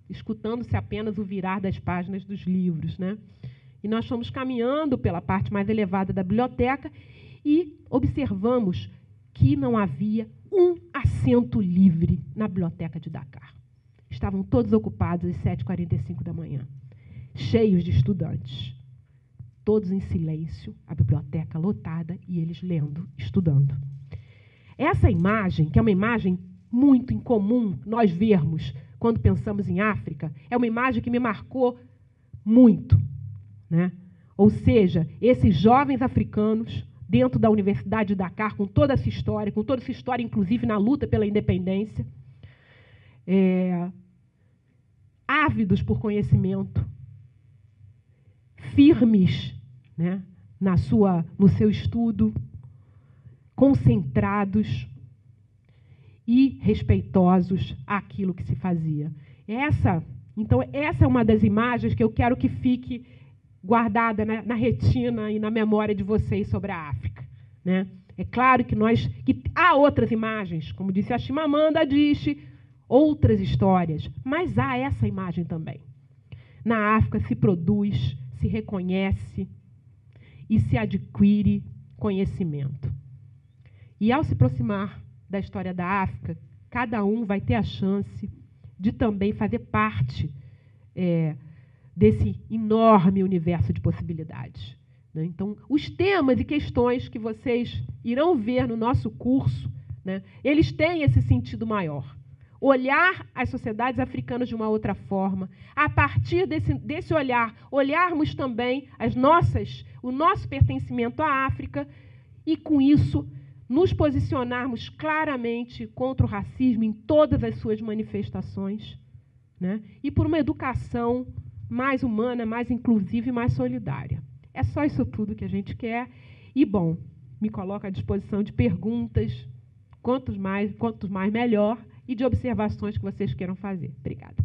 escutando-se apenas o virar das páginas dos livros, né? E nós fomos caminhando pela parte mais elevada da biblioteca e observamos que não havia um assento livre na biblioteca de Dakar. Estavam todos ocupados às 7h45 da manhã, cheios de estudantes, todos em silêncio, a biblioteca lotada e eles lendo, estudando. Essa imagem, que é uma imagem muito incomum nós vermos quando pensamos em África, é uma imagem que me marcou muito, né? Ou seja, esses jovens africanos dentro da Universidade de Dakar, com toda essa história, inclusive na luta pela independência, ávidos por conhecimento, firmes, né, no seu estudo, concentrados e respeitosos àquilo que se fazia. Então, essa é uma das imagens que eu quero que fique guardada na retina e na memória de vocês sobre a África, né? É claro que há outras imagens, como disse a Chimamanda Adichie, outras histórias, mas há essa imagem também. Na África se produz, se reconhece e se adquire conhecimento. E, ao se aproximar da história da África, cada um vai ter a chance de também fazer parte desse enorme universo de possibilidades, né? Então, os temas e questões que vocês irão ver no nosso curso, né, eles têm esse sentido maior. Olhar as sociedades africanas de uma outra forma, a partir desse olhar, olharmos também o nosso pertencimento à África e, com isso, nos posicionarmos claramente contra o racismo em todas as suas manifestações, né? E por uma educação mais humana, mais inclusiva e mais solidária. É só isso tudo que a gente quer. E, bom, me coloco à disposição de perguntas, quantos mais melhor, e de observações que vocês queiram fazer. Obrigada.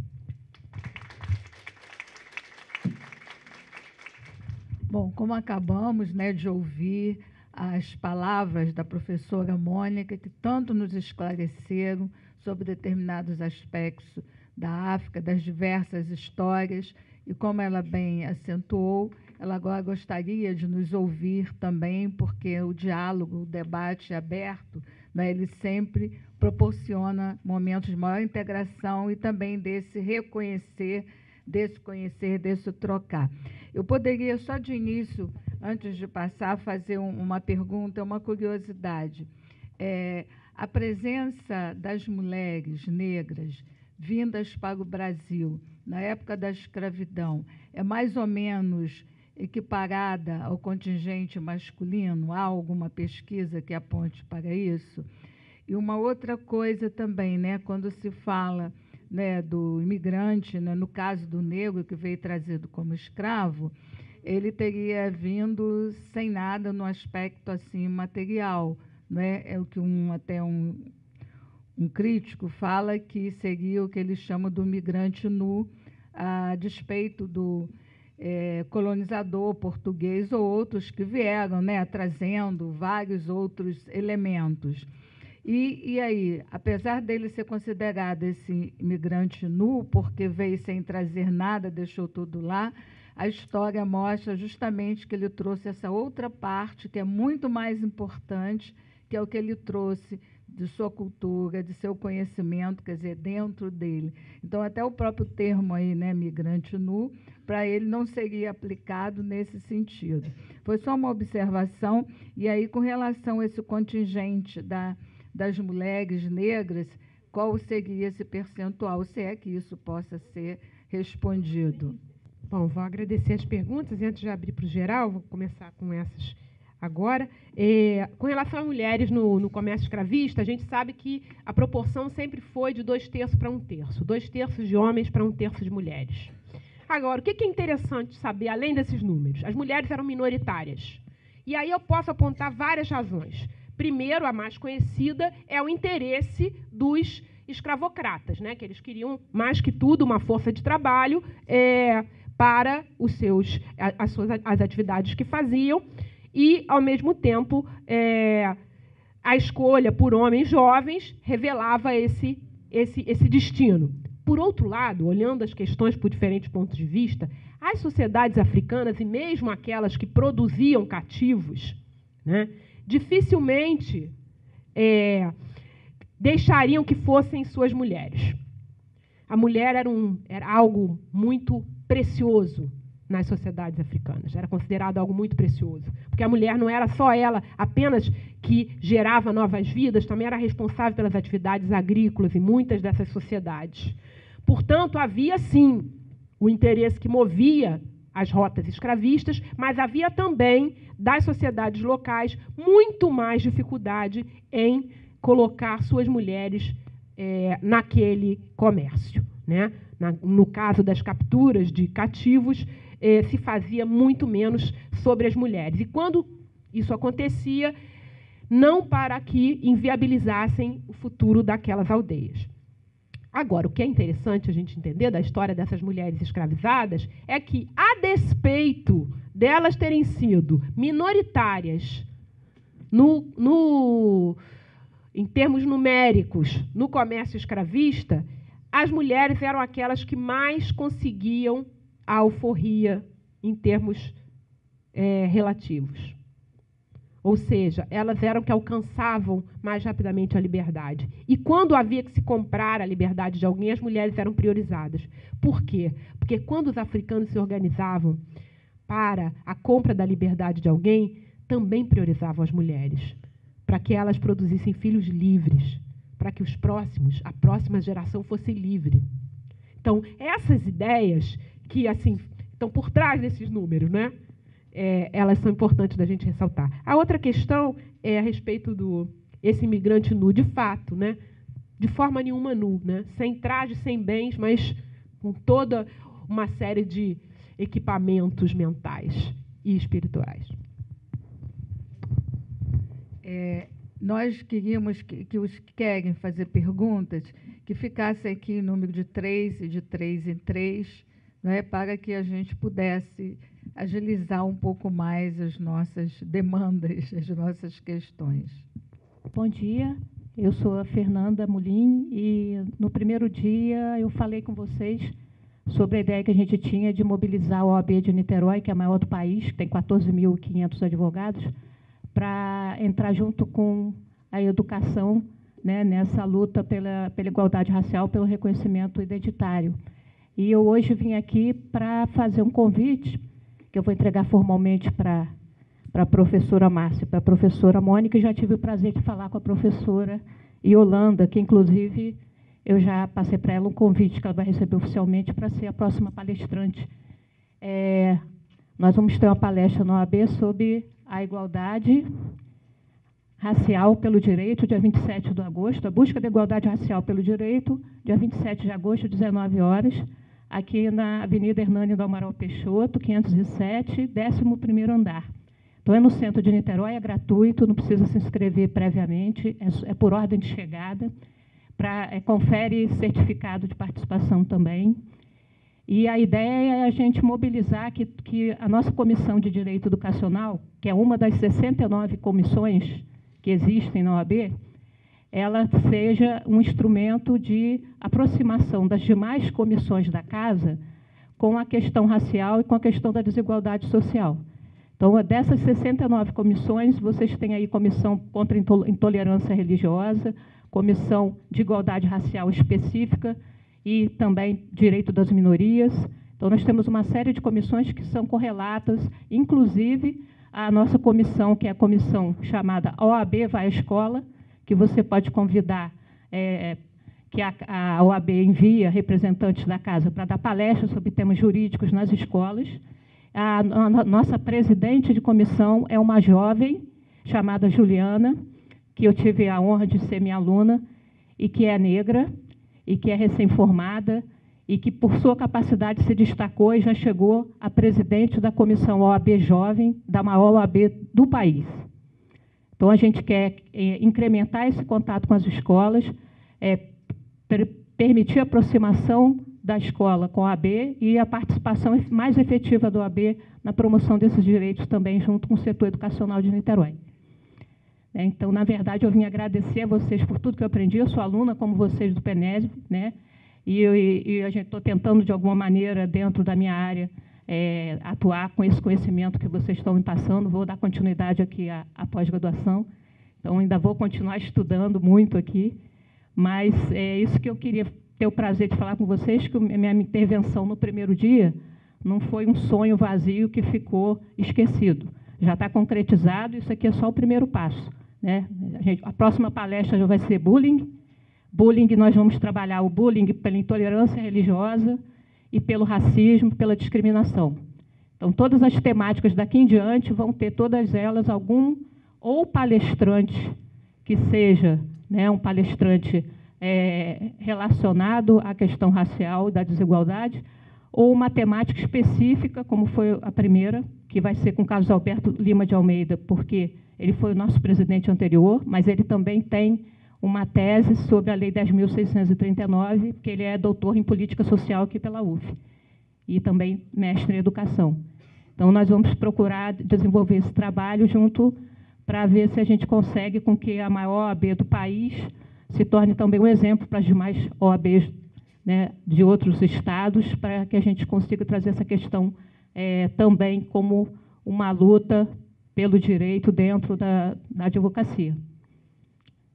Bom, como acabamos, né, de ouvir as palavras da professora Mônica, que tanto nos esclareceram sobre determinados aspectos da África, das diversas histórias, e como ela bem acentuou, ela agora gostaria de nos ouvir também, porque o diálogo, o debate aberto, né, ele sempre proporciona momentos de maior integração e também desse reconhecer, desse conhecer, desse trocar. Eu poderia, só de início, antes de passar, fazer uma pergunta, uma curiosidade. A presença das mulheres negras vindas para o Brasil, na época da escravidão, é mais ou menos equiparada ao contingente masculino? Há alguma pesquisa que aponte para isso? E uma outra coisa também, né, quando se fala, né, do imigrante, né, no caso do negro que veio trazido como escravo, ele teria vindo sem nada no aspecto assim material, né? É o que um crítico fala que seria o que eles chamam do migrante nu, a despeito do colonizador português ou outros que vieram, né, trazendo vários outros elementos. E aí, apesar dele ser considerado esse imigrante nu, porque veio sem trazer nada, deixou tudo lá, a história mostra justamente que ele trouxe essa outra parte, que é muito mais importante, que é o que ele trouxe de sua cultura, de seu conhecimento, quer dizer, dentro dele. Então, até o próprio termo aí, né, migrante nu, para ele não seria aplicado nesse sentido. Foi só uma observação. E aí, com relação a esse contingente das mulheres negras, qual seria esse percentual, se é que isso possa ser respondido? Bom, vou agradecer as perguntas, e antes de abrir para o geral, vou começar com essas agora. Com relação às mulheres no comércio escravista, a gente sabe que a proporção sempre foi de 2/3 para 1/3, 2/3 de homens para 1/3 de mulheres. Agora, o que é interessante saber, além desses números? As mulheres eram minoritárias. E aí eu posso apontar várias razões. Primeiro, a mais conhecida, é o interesse dos escravocratas, né? Que eles queriam, mais que tudo, uma força de trabalho para as atividades que faziam, e, ao mesmo tempo, a escolha por homens jovens revelava esse destino. Por outro lado, olhando as questões por diferentes pontos de vista, as sociedades africanas, e mesmo aquelas que produziam cativos, né, dificilmente deixariam que fossem suas mulheres. A mulher era algo muito precioso nas sociedades africanas, era considerado algo muito precioso, porque a mulher não era só ela apenas que gerava novas vidas, também era responsável pelas atividades agrícolas em muitas dessas sociedades. Portanto, havia, sim, o interesse que movia as rotas escravistas, mas havia também, das sociedades locais, muito mais dificuldade em colocar suas mulheres naquele comércio, né? No caso das capturas de cativos, se fazia muito menos sobre as mulheres. E quando isso acontecia, não para que inviabilizassem o futuro daquelas aldeias. Agora, o que é interessante a gente entender da história dessas mulheres escravizadas é que, a despeito delas terem sido minoritárias em termos numéricos no comércio escravista, as mulheres eram aquelas que mais conseguiam a alforria em termos relativos. Ou seja, elas eram que alcançavam mais rapidamente a liberdade. E quando havia que se comprar a liberdade de alguém, as mulheres eram priorizadas. Por quê? Porque quando os africanos se organizavam para a compra da liberdade de alguém, também priorizavam as mulheres, para que elas produzissem filhos livres, para que a próxima geração fosse livre. Então, essas ideias que, assim, estão por trás desses números, né? Elas são importantes da gente ressaltar. A outra questão é a respeito esse imigrante nu, de fato, né? De forma nenhuma nu, né? Sem traje, sem bens, mas com toda uma série de equipamentos mentais e espirituais. Nós queríamos que os que querem fazer perguntas, que ficassem aqui em número de 3 e de 3 em 3, né, para que a gente pudesse agilizar um pouco mais as nossas demandas, as nossas questões. Bom dia, eu sou a Fernanda Mulim, e no primeiro dia eu falei com vocês sobre a ideia que a gente tinha de mobilizar a OAB de Niterói, que é a maior do país, que tem 14.500 advogados, para entrar junto com a educação, né, nessa luta pela igualdade racial, pelo reconhecimento identitário. E eu hoje vim aqui para fazer um convite, que eu vou entregar formalmente para a professora Márcia, para a professora Mônica, e já tive o prazer de falar com a professora Yolanda, que, inclusive, eu já passei para ela um convite que ela vai receber oficialmente para ser a próxima palestrante. Nós vamos ter uma palestra na OAB sobre a igualdade racial pelo direito, dia 27 de agosto, a busca da igualdade racial pelo direito, dia 27 de agosto, 19 horas, aqui na Avenida Hernani do Amaral Peixoto, 507, 11º andar. Então, é no centro de Niterói, é gratuito, não precisa se inscrever previamente, é por ordem de chegada, confere certificado de participação também. E a ideia é a gente mobilizar que a nossa Comissão de Direito Educacional, que é uma das 69 comissões que existem na OAB, ela seja um instrumento de aproximação das demais comissões da Casa com a questão racial e com a questão da desigualdade social. Então, Então, dessas 69 comissões, vocês têm aí comissão contra a intolerância religiosa, comissão de igualdade racial específica e também direito das minorias. Então, nós temos uma série de comissões que são correlatas, inclusive a nossa comissão, que é a comissão chamada OAB Vai à Escola, que você pode convidar, que a OAB envia representantes da casa para dar palestras sobre temas jurídicos nas escolas. A nossa presidente de comissão é uma jovem chamada Juliana, que eu tive a honra de ser minha aluna, e que é negra, e que é recém-formada, e que, por sua capacidade, se destacou e já chegou a presidente da comissão OAB Jovem, da maior OAB do país. Então, a gente quer incrementar esse contato com as escolas, permitir a aproximação da escola com a OAB e a participação mais efetiva do OAB na promoção desses direitos também, junto com o setor educacional de Niterói. Então, na verdade, eu vim agradecer a vocês por tudo que eu aprendi. Eu sou aluna, como vocês, do PENESB, né? E a gente estou tentando, de alguma maneira, dentro da minha área, atuar com esse conhecimento que vocês estão me passando. Vou dar continuidade aqui à pós-graduação. Então, ainda vou continuar estudando muito aqui. Mas é isso que eu queria ter o prazer de falar com vocês, que minha intervenção no primeiro dia não foi um sonho vazio que ficou esquecido. Já está concretizado, isso aqui é só o primeiro passo, né? A próxima palestra já vai ser bullying. Bullying, nós vamos trabalhar o bullying pela intolerância religiosa e pelo racismo, pela discriminação. Então, todas as temáticas daqui em diante vão ter, todas elas, algum ou palestrante que seja, né, um palestrante relacionado à questão racial e da desigualdade, ou uma temática específica, como foi a primeira, que vai ser com o Carlos Alberto Lima de Almeida, porque ele foi o nosso presidente anterior, mas ele também tem uma tese sobre a Lei 10.639, porque ele é doutor em Política Social aqui pela UF, e também mestre em Educação. Então, nós vamos procurar desenvolver esse trabalho junto para ver se a gente consegue com que a maior OAB do país se torne também um exemplo para as demais OABs, né, de outros estados, para que a gente consiga trazer essa questão também como uma luta pelo direito dentro da advocacia.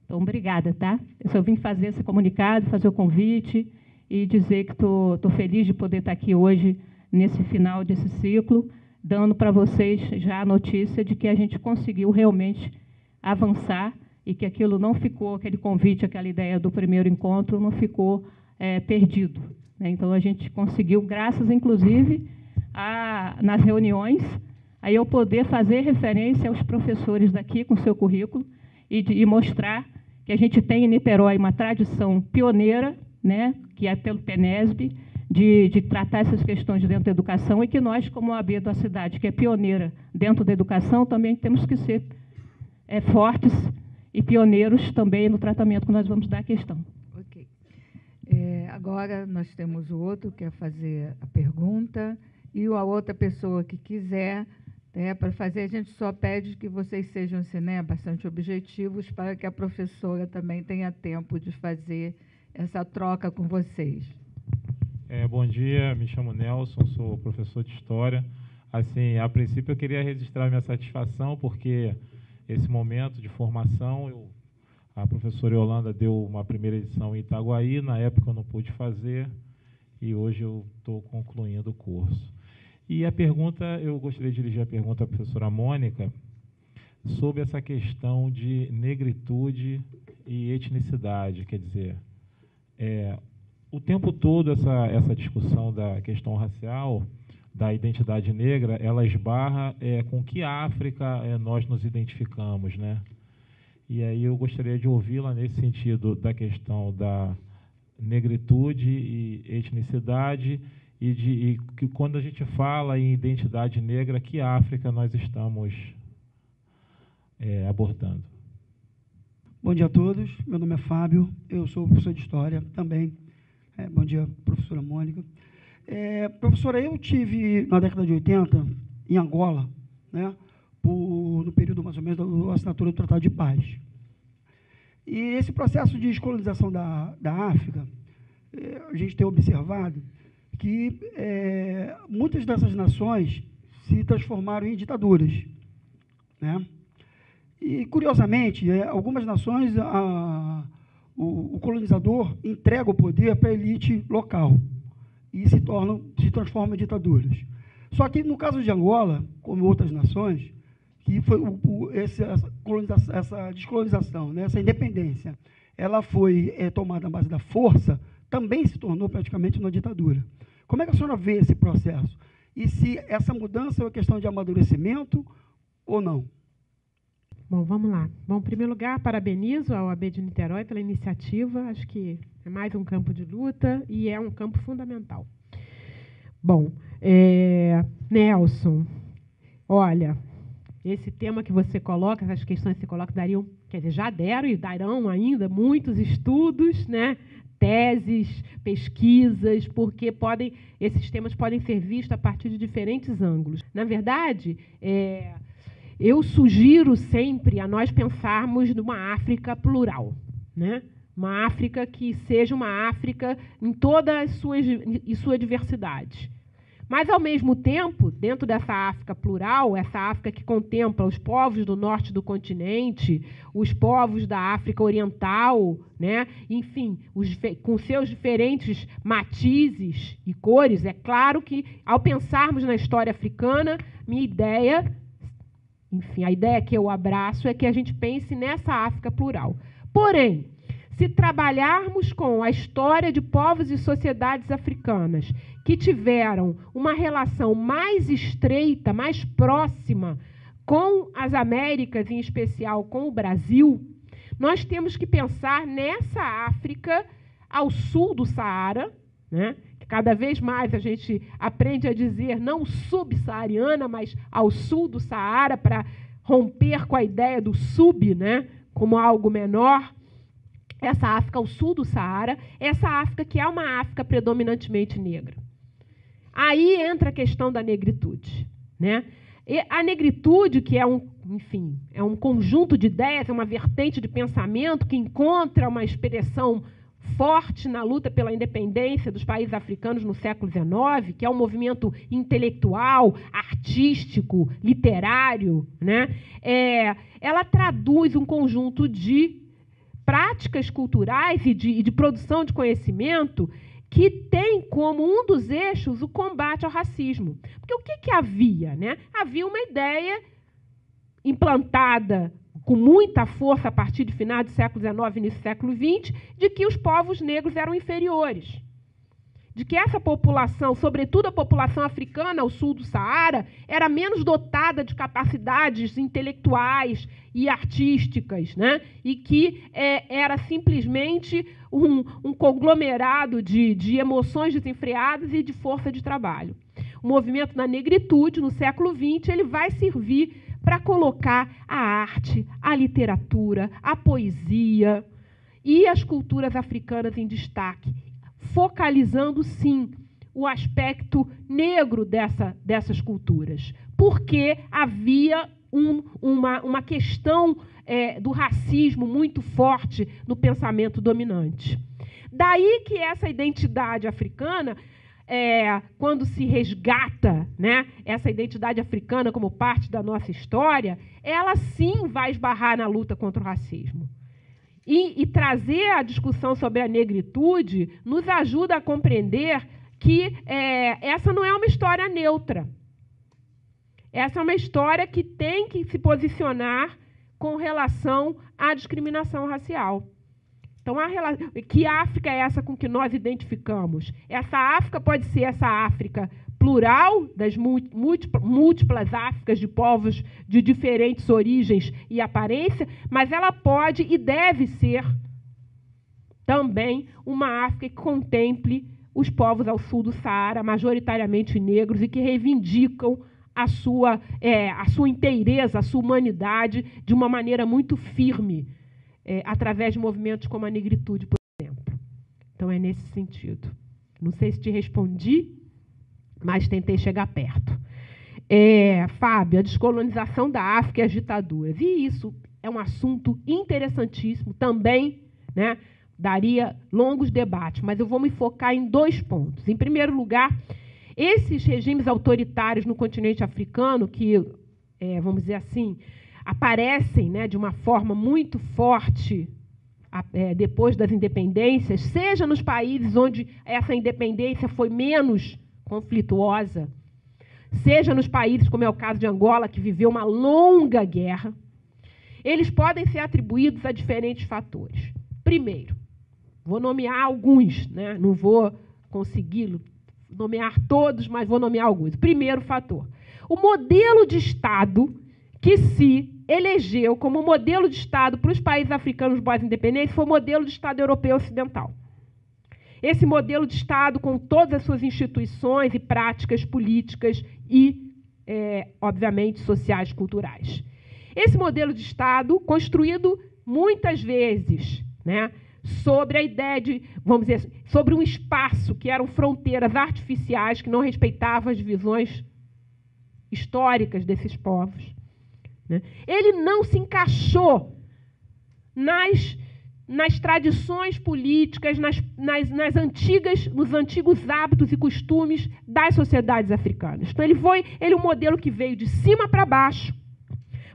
Então, obrigada, tá? Eu só vim fazer esse comunicado, fazer o convite e dizer que estou feliz de poder estar aqui hoje, nesse final desse ciclo, dando para vocês já a notícia de que a gente conseguiu realmente avançar e que aquilo não ficou, aquele convite, aquela ideia do primeiro encontro, não ficou perdido, né? Então, a gente conseguiu, graças, inclusive, nas reuniões, aí eu poder fazer referência aos professores daqui com seu currículo e mostrar que a gente tem em Niterói uma tradição pioneira, né, que é pelo PENESB, de tratar essas questões dentro da educação, e que nós, como OAB da cidade, que é pioneira dentro da educação, também temos que ser fortes e pioneiros também no tratamento que nós vamos dar à questão. Ok. Agora nós temos o outro que quer fazer a pergunta, e a outra pessoa que quiser, para fazer, a gente só pede que vocês sejam assim, né, bastante objetivos, para que a professora também tenha tempo de fazer essa troca com vocês. Bom dia, me chamo Nelson, sou professor de História. Assim, a princípio eu queria registrar minha satisfação, porque esse momento de formação, a professora Yolanda deu uma primeira edição em Itaguaí, na época eu não pude fazer, e hoje eu estou concluindo o curso. E a pergunta, eu gostaria de dirigir a pergunta à professora Mônica, sobre essa questão de negritude e etnicidade, quer dizer, o tempo todo essa discussão da questão racial, da identidade negra, ela esbarra com que África nós nos identificamos, né? E aí eu gostaria de ouvi-la nesse sentido da questão da negritude e etnicidade, e que quando a gente fala em identidade negra, que África nós estamos abordando. Bom dia a todos, meu nome é Fábio, eu sou professor de História também. Bom dia, professora Mônica. Professora, eu tive, na década de 80, em Angola, né, no período mais ou menos da assinatura do Tratado de Paz. E esse processo de descolonização da África, a gente tem observado que muitas dessas nações se transformaram em ditaduras, né? E, curiosamente, algumas nações, o colonizador entrega o poder para a elite local e se transforma em ditaduras. Só que, no caso de Angola, como outras nações, que foi essa descolonização, né, essa independência, ela foi tomada à base da força, também se tornou praticamente uma ditadura. Como é que a senhora vê esse processo? E se essa mudança é uma questão de amadurecimento ou não? Bom, vamos lá. Bom, em primeiro lugar, parabenizo a OAB de Niterói pela iniciativa. Acho que é mais um campo de luta e é um campo fundamental. Bom, Nelson, olha, esse tema que você coloca, essas questões que você coloca, dariam, quer dizer, já deram e darão ainda muitos estudos, né? Teses, pesquisas, porque esses temas podem ser vistos a partir de diferentes ângulos. Na verdade, eu sugiro sempre a nós pensarmos numa África plural, né? Uma África que seja uma África em toda a sua diversidade. Mas, ao mesmo tempo, dentro dessa África plural, essa África que contempla os povos do norte do continente, os povos da África Oriental, né? Enfim, com seus diferentes matizes e cores, é claro que, ao pensarmos na história africana, minha ideia, enfim, a ideia que eu abraço é que a gente pense nessa África plural. Porém, se trabalharmos com a história de povos e sociedades africanas que tiveram uma relação mais estreita, mais próxima com as Américas, em especial com o Brasil, nós temos que pensar nessa África ao sul do Saara, né? Que cada vez mais a gente aprende a dizer não subsaariana, mas ao sul do Saara, para romper com a ideia do sub, né? Como algo menor. Essa África ao sul do Saara, essa África que é uma África predominantemente negra. Aí entra a questão da negritude, né? E a negritude, que é é um conjunto de ideias, é uma vertente de pensamento que encontra uma expressão forte na luta pela independência dos países africanos no século XIX, que é um movimento intelectual, artístico, literário, né? Ela traduz um conjunto de práticas culturais e de produção de conhecimento que tem como um dos eixos o combate ao racismo. Porque o que havia, né? Havia uma ideia implantada com muita força a partir de final do século XIX e início do século XX, de que os povos negros eram inferiores. De que essa população, sobretudo a população africana ao sul do Saara, era menos dotada de capacidades intelectuais e artísticas, né? E que era simplesmente um conglomerado de emoções desenfreadas e de força de trabalho. O movimento da negritude, no século XX, ele vai servir para colocar a arte, a literatura, a poesia e as culturas africanas em destaque, focalizando, sim, o aspecto negro dessas culturas, porque havia uma questão do racismo muito forte no pensamento dominante. Daí que essa identidade africana, quando se resgata, né, essa identidade africana como parte da nossa história, ela sim vai esbarrar na luta contra o racismo. E trazer a discussão sobre a negritude nos ajuda a compreender que essa não é uma história neutra. Essa é uma história que tem que se posicionar com relação à discriminação racial. Então, que África é essa com que nós identificamos? Essa África pode ser essa África plural, das múltiplas Áfricas de povos de diferentes origens e aparência, mas ela pode e deve ser também uma África que contemple os povos ao sul do Saara, majoritariamente negros, e que reivindicam a sua inteireza, a sua humanidade, de uma maneira muito firme, através de movimentos como a negritude, por exemplo. Então, é nesse sentido. Não sei se te respondi, mas tentei chegar perto. Fábio, a descolonização da África e as ditaduras. E isso é um assunto interessantíssimo, também, né, daria longos debates, mas eu vou me focar em 2 pontos. Em primeiro lugar, Esses regimes autoritários no continente africano, que, vamos dizer assim, aparecem, né, de uma forma muito forte depois das independências, seja nos países onde essa independência foi menos conflituosa, seja nos países, como é o caso de Angola, que viveu uma longa guerra, eles podem ser atribuídos a diferentes fatores. Primeiro, vou nomear alguns, né? Não vou conseguir nomear todos, mas vou nomear alguns. Primeiro fator, o modelo de Estado que se elegeu como modelo de Estado para os países africanos pós-independentes foi o modelo de Estado europeu ocidental. Esse modelo de Estado, com todas as suas instituições e práticas políticas e, obviamente, sociais, culturais. Esse modelo de Estado, construído muitas vezes, né, sobre a ideia de, vamos dizer assim, sobre um espaço que eram fronteiras artificiais, que não respeitavam as divisões históricas desses povos, né? Ele não se encaixou nas tradições políticas, nos antigos hábitos e costumes das sociedades africanas. Então, ele é um modelo que veio de cima para baixo,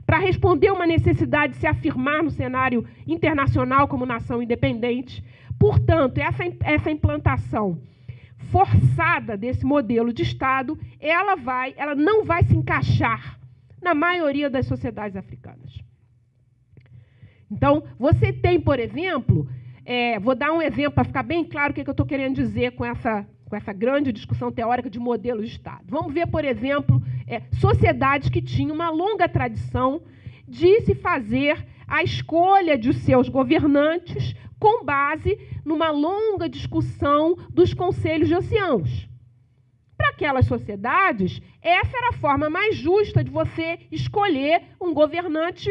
para responder a uma necessidade de se afirmar no cenário internacional como nação independente. Portanto, essa implantação forçada desse modelo de Estado, ela não vai se encaixar na maioria das sociedades africanas. Então, você tem, por exemplo, vou dar um exemplo para ficar bem claro o que eu estou querendo dizer com essa grande discussão teórica de modelo de Estado. Vamos ver, por exemplo, sociedades que tinham uma longa tradição de se fazer a escolha de seus governantes com base numa longa discussão dos conselhos de anciãos. Para aquelas sociedades, essa era a forma mais justa de você escolher um governante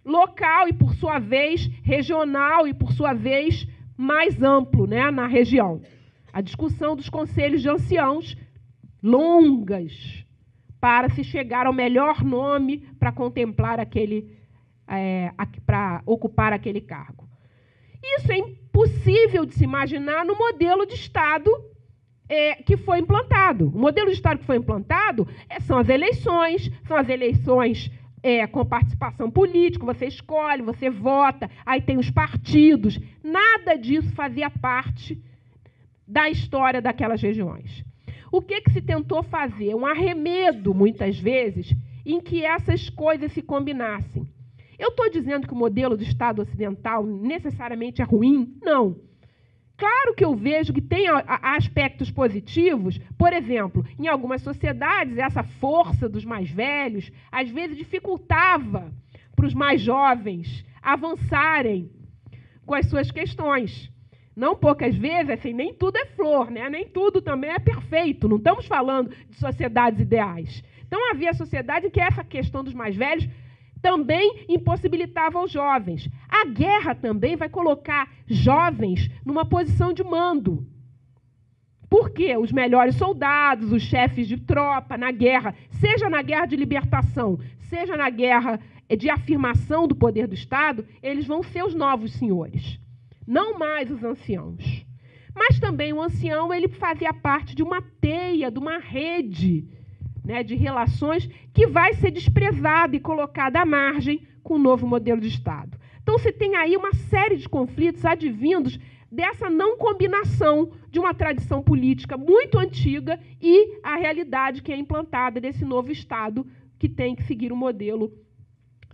local e, por sua vez, regional e, por sua vez, mais amplo, né, na região. A discussão dos conselhos de anciãos, longas, para se chegar ao melhor nome para contemplar para ocupar aquele cargo. Isso é impossível de se imaginar no modelo de Estado que foi implantado. O modelo de Estado que foi implantado são as eleições com participação política, você escolhe, você vota, aí tem os partidos. Nada disso fazia parte da história daquelas regiões. O que se tentou fazer? Um arremedo, muitas vezes, em que essas coisas se combinassem. Eu estou dizendo que o modelo de Estado ocidental necessariamente é ruim? Não. Claro que eu vejo que tem aspectos positivos. Por exemplo, em algumas sociedades, essa força dos mais velhos, às vezes, dificultava para os mais jovens avançarem com as suas questões. Não poucas vezes, assim, nem tudo é flor, né? Nem tudo também é perfeito. Não estamos falando de sociedades ideais. Então, havia sociedade em que essa questão dos mais velhos também impossibilitava os jovens. A guerra também vai colocar jovens numa posição de mando. Por quê? Os melhores soldados, os chefes de tropa na guerra, seja na guerra de libertação, seja na guerra de afirmação do poder do Estado, eles vão ser os novos senhores, não mais os anciãos. Mas também o ancião, ele fazia parte de uma teia, de uma rede, né, de relações que vai ser desprezada e colocada à margem com o novo modelo de Estado. Então, você tem aí uma série de conflitos advindos dessa não combinação de uma tradição política muito antiga e a realidade que é implantada desse novo Estado que tem que seguir o modelo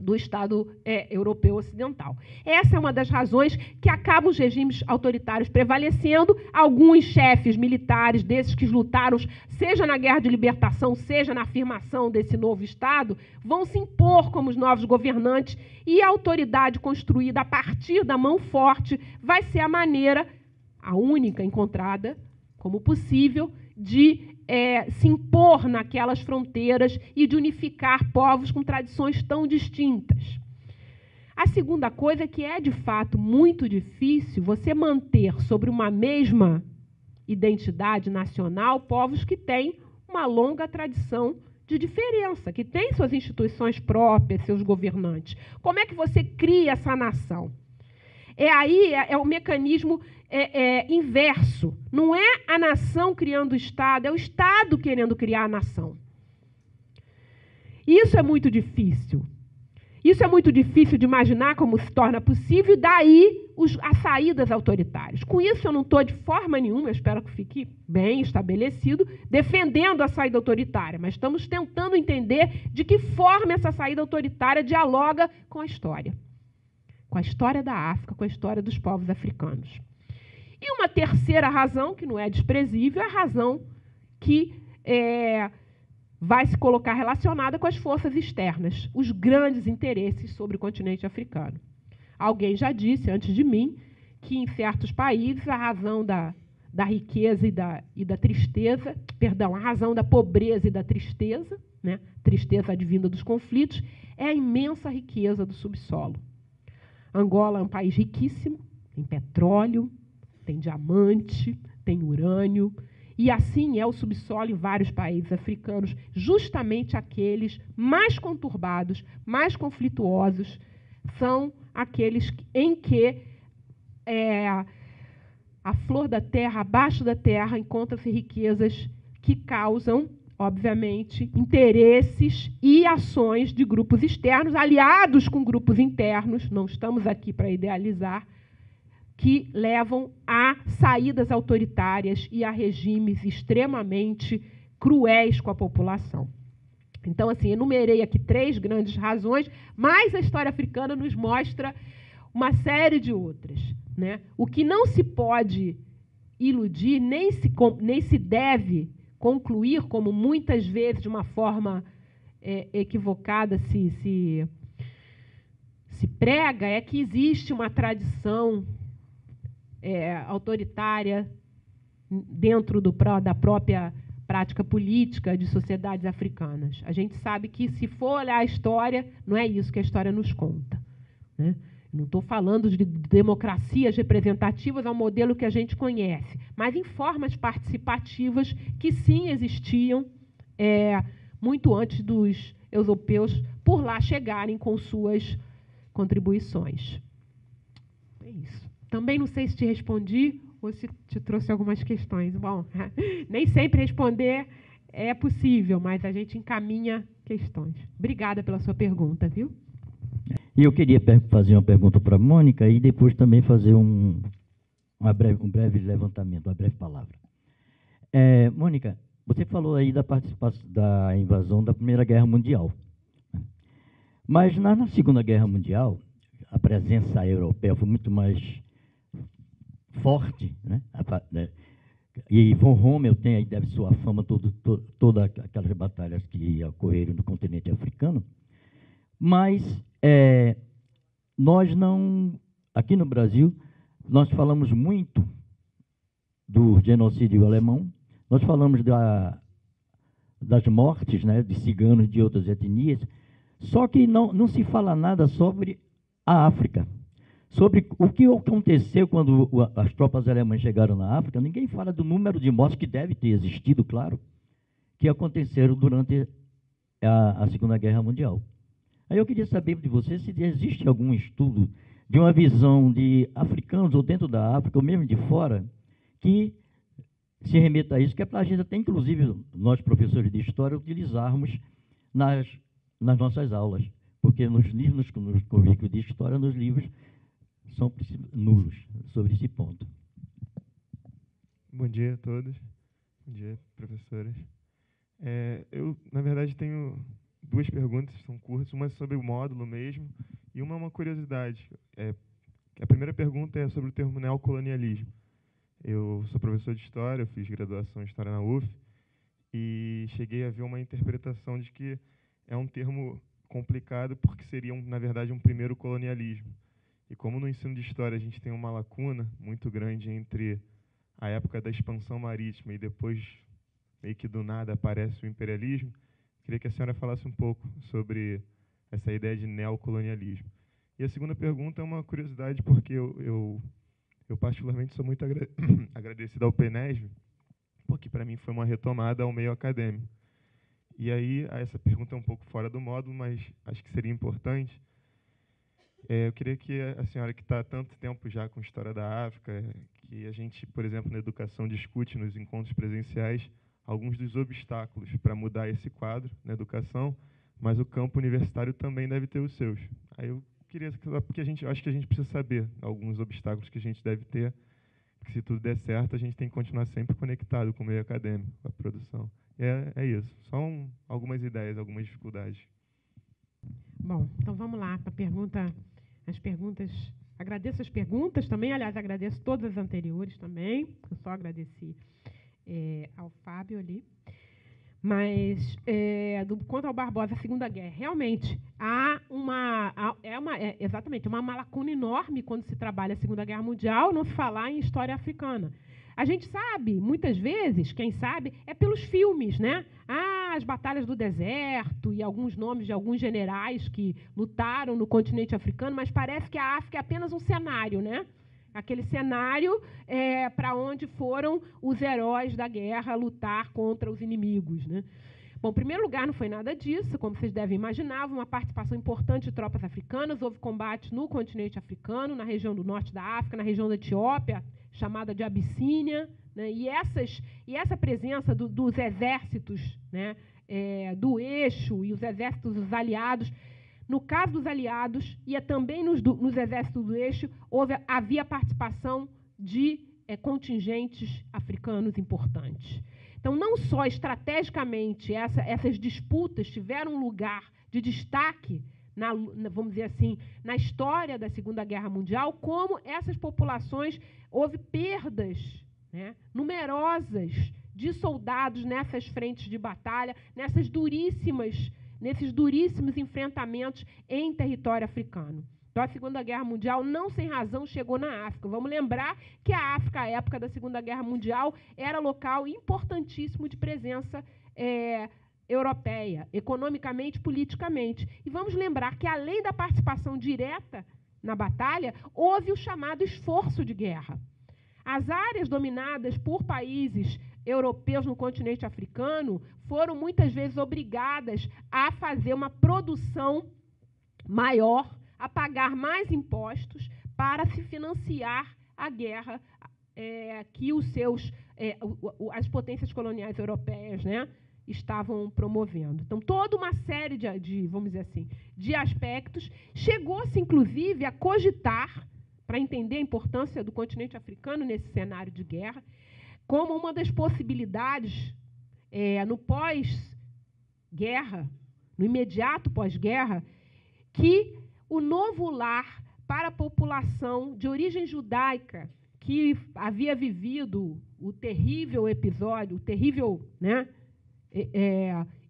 do Estado europeu ocidental. Essa é uma das razões que acabam os regimes autoritários prevalecendo. Alguns chefes militares desses que lutaram, seja na guerra de libertação, seja na afirmação desse novo Estado, vão se impor como os novos governantes e a autoridade construída a partir da mão forte vai ser a maneira, a única encontrada como possível, de se impor naquelas fronteiras e de unificar povos com tradições tão distintas. A segunda coisa é que é, de fato, muito difícil você manter sobre uma mesma identidade nacional povos que têm uma longa tradição de diferença, que têm suas instituições próprias, seus governantes. Como é que você cria essa nação? É o mecanismo inverso. Não é a nação criando o Estado, é o Estado querendo criar a nação. Isso é muito difícil. Isso é muito difícil de imaginar como se torna possível, e daí as saídas autoritárias. Com isso, eu não estou de forma nenhuma, eu espero que fique bem estabelecido, defendendo a saída autoritária, mas estamos tentando entender de que forma essa saída autoritária dialoga com a história da África, com a história dos povos africanos. E uma terceira razão, que não é desprezível, é a razão que vai se colocar relacionada com as forças externas, os grandes interesses sobre o continente africano. Alguém já disse, antes de mim, que em certos países a razão da riqueza e da tristeza, perdão, a razão da pobreza e da tristeza, né, tristeza advinda dos conflitos, é a imensa riqueza do subsolo. Angola é um país riquíssimo, tem petróleo, tem diamante, tem urânio, e assim é o subsolo em vários países africanos, justamente aqueles mais conturbados, mais conflituosos, são aqueles em que a flor da terra, abaixo da terra, encontram-se riquezas que causam, obviamente, interesses e ações de grupos externos, aliados com grupos internos, não estamos aqui para idealizar, que levam a saídas autoritárias e a regimes extremamente cruéis com a população. Então, assim, enumerei aqui 3 grandes razões, mas a história africana nos mostra uma série de outras, né? O que não se pode iludir, nem se deve concluir, como muitas vezes, de uma forma equivocada, se prega, é que existe uma tradição autoritária dentro da própria prática política de sociedades africanas. A gente sabe que, se for olhar a história, não é isso que a história nos conta, né? Não estou falando de democracias representativas ao modelo que a gente conhece, mas em formas participativas que sim existiam muito antes dos europeus por lá chegarem com suas contribuições. É isso. Também não sei se te respondi ou se te trouxe algumas questões. Bom, nem sempre responder é possível, mas a gente encaminha questões. Obrigada pela sua pergunta, viu? E eu queria fazer uma pergunta para a Mônica e depois também fazer um breve levantamento, uma breve palavra. Mônica, você falou aí da participação da invasão da Primeira Guerra Mundial. Mas na Segunda Guerra Mundial, a presença europeia foi muito mais forte, né? E von Rommel tem aí, deve sua fama, todas aquelas batalhas que ocorreram no continente africano. Mas nós não, aqui no Brasil, nós falamos muito do genocídio alemão, nós falamos das mortes, né, de ciganos de outras etnias, só que não se fala nada sobre a África. Sobre o que aconteceu quando as tropas alemãs chegaram na África, ninguém fala do número de mortes que deve ter existido, claro, que aconteceram durante a Segunda Guerra Mundial. Aí eu queria saber de você se existe algum estudo de uma visão de africanos ou dentro da África, ou mesmo de fora, que se remeta a isso, que é para a gente até, inclusive, nós, professores de história, utilizarmos nas nossas aulas, porque nos livros, nos currículos de história, nos livros, são nulos sobre esse ponto. Bom dia a todos. Bom dia, professores. Eu, na verdade, tenho 2 perguntas, são curtas, uma sobre o módulo mesmo e uma curiosidade. A primeira pergunta é sobre o termo neocolonialismo. Eu sou professor de História, eu fiz graduação em História na UF e cheguei a ver uma interpretação de que é um termo complicado porque seria, na verdade, um primeiro colonialismo. E como no ensino de História a gente tem uma lacuna muito grande entre a época da expansão marítima e depois, meio que do nada, aparece o imperialismo, queria que a senhora falasse um pouco sobre essa ideia de neocolonialismo. E a segunda pergunta é uma curiosidade, porque eu particularmente sou muito agradecido ao PENESV, porque para mim foi uma retomada ao meio acadêmico. E aí, essa pergunta é um pouco fora do módulo, mas acho que seria importante. Eu queria que a senhora, que está há tanto tempo já com História da África, que a gente, por exemplo, na educação, discute nos encontros presenciais alguns dos obstáculos para mudar esse quadro na educação, mas o campo universitário também deve ter os seus. Aí eu queria, porque acho que a gente precisa saber alguns obstáculos que a gente deve ter, porque se tudo der certo, a gente tem que continuar sempre conectado com o meio acadêmico, com a produção. É isso. Só algumas ideias, algumas dificuldades. Bom, então vamos lá para as perguntas. Agradeço as perguntas também, aliás, agradeço todas as anteriores também. Eu só agradeci ao Fábio ali. Mas, quanto ao Barbosa, a Segunda Guerra, realmente, exatamente uma lacuna enorme quando se trabalha a Segunda Guerra Mundial, não se falar em história africana. A gente sabe, muitas vezes, quem sabe, é pelos filmes, né? As batalhas do deserto e alguns nomes de alguns generais que lutaram no continente africano, mas parece que a África é apenas um cenário, né? Aquele cenário para onde foram os heróis da guerra lutar contra os inimigos, né? Bom, em primeiro lugar, não foi nada disso, como vocês devem imaginar, houve uma participação importante de tropas africanas, houve combates no continente africano, na região do norte da África, na região da Etiópia, chamada de Abissínia, né? E essa presença dos exércitos, né, do eixo e os exércitos dos aliados. No caso dos aliados, e também nos exércitos do eixo, havia participação de contingentes africanos importantes. Então, não só estrategicamente essas disputas tiveram um lugar de destaque, vamos dizer assim, na história da Segunda Guerra Mundial, como essas populações, houve perdas, né, numerosas de soldados nessas frentes de batalha, nesses duríssimos enfrentamentos em território africano. Então, a Segunda Guerra Mundial, não sem razão, chegou na África. Vamos lembrar que a África, à época da Segunda Guerra Mundial, era local importantíssimo de presença europeia, economicamente, politicamente. E vamos lembrar que, além da participação direta na batalha, houve o chamado esforço de guerra. As áreas dominadas por países europeus no continente africano foram muitas vezes obrigadas a fazer uma produção maior, a pagar mais impostos para se financiar a guerra que as potências coloniais europeias, né, estavam promovendo. Então, toda uma série vamos dizer assim, de aspectos. Chegou-se, inclusive, a cogitar, para entender a importância do continente africano nesse cenário de guerra, como uma das possibilidades, no pós-guerra, no imediato pós-guerra, que o novo lar para a população de origem judaica que havia vivido o terrível episódio, né,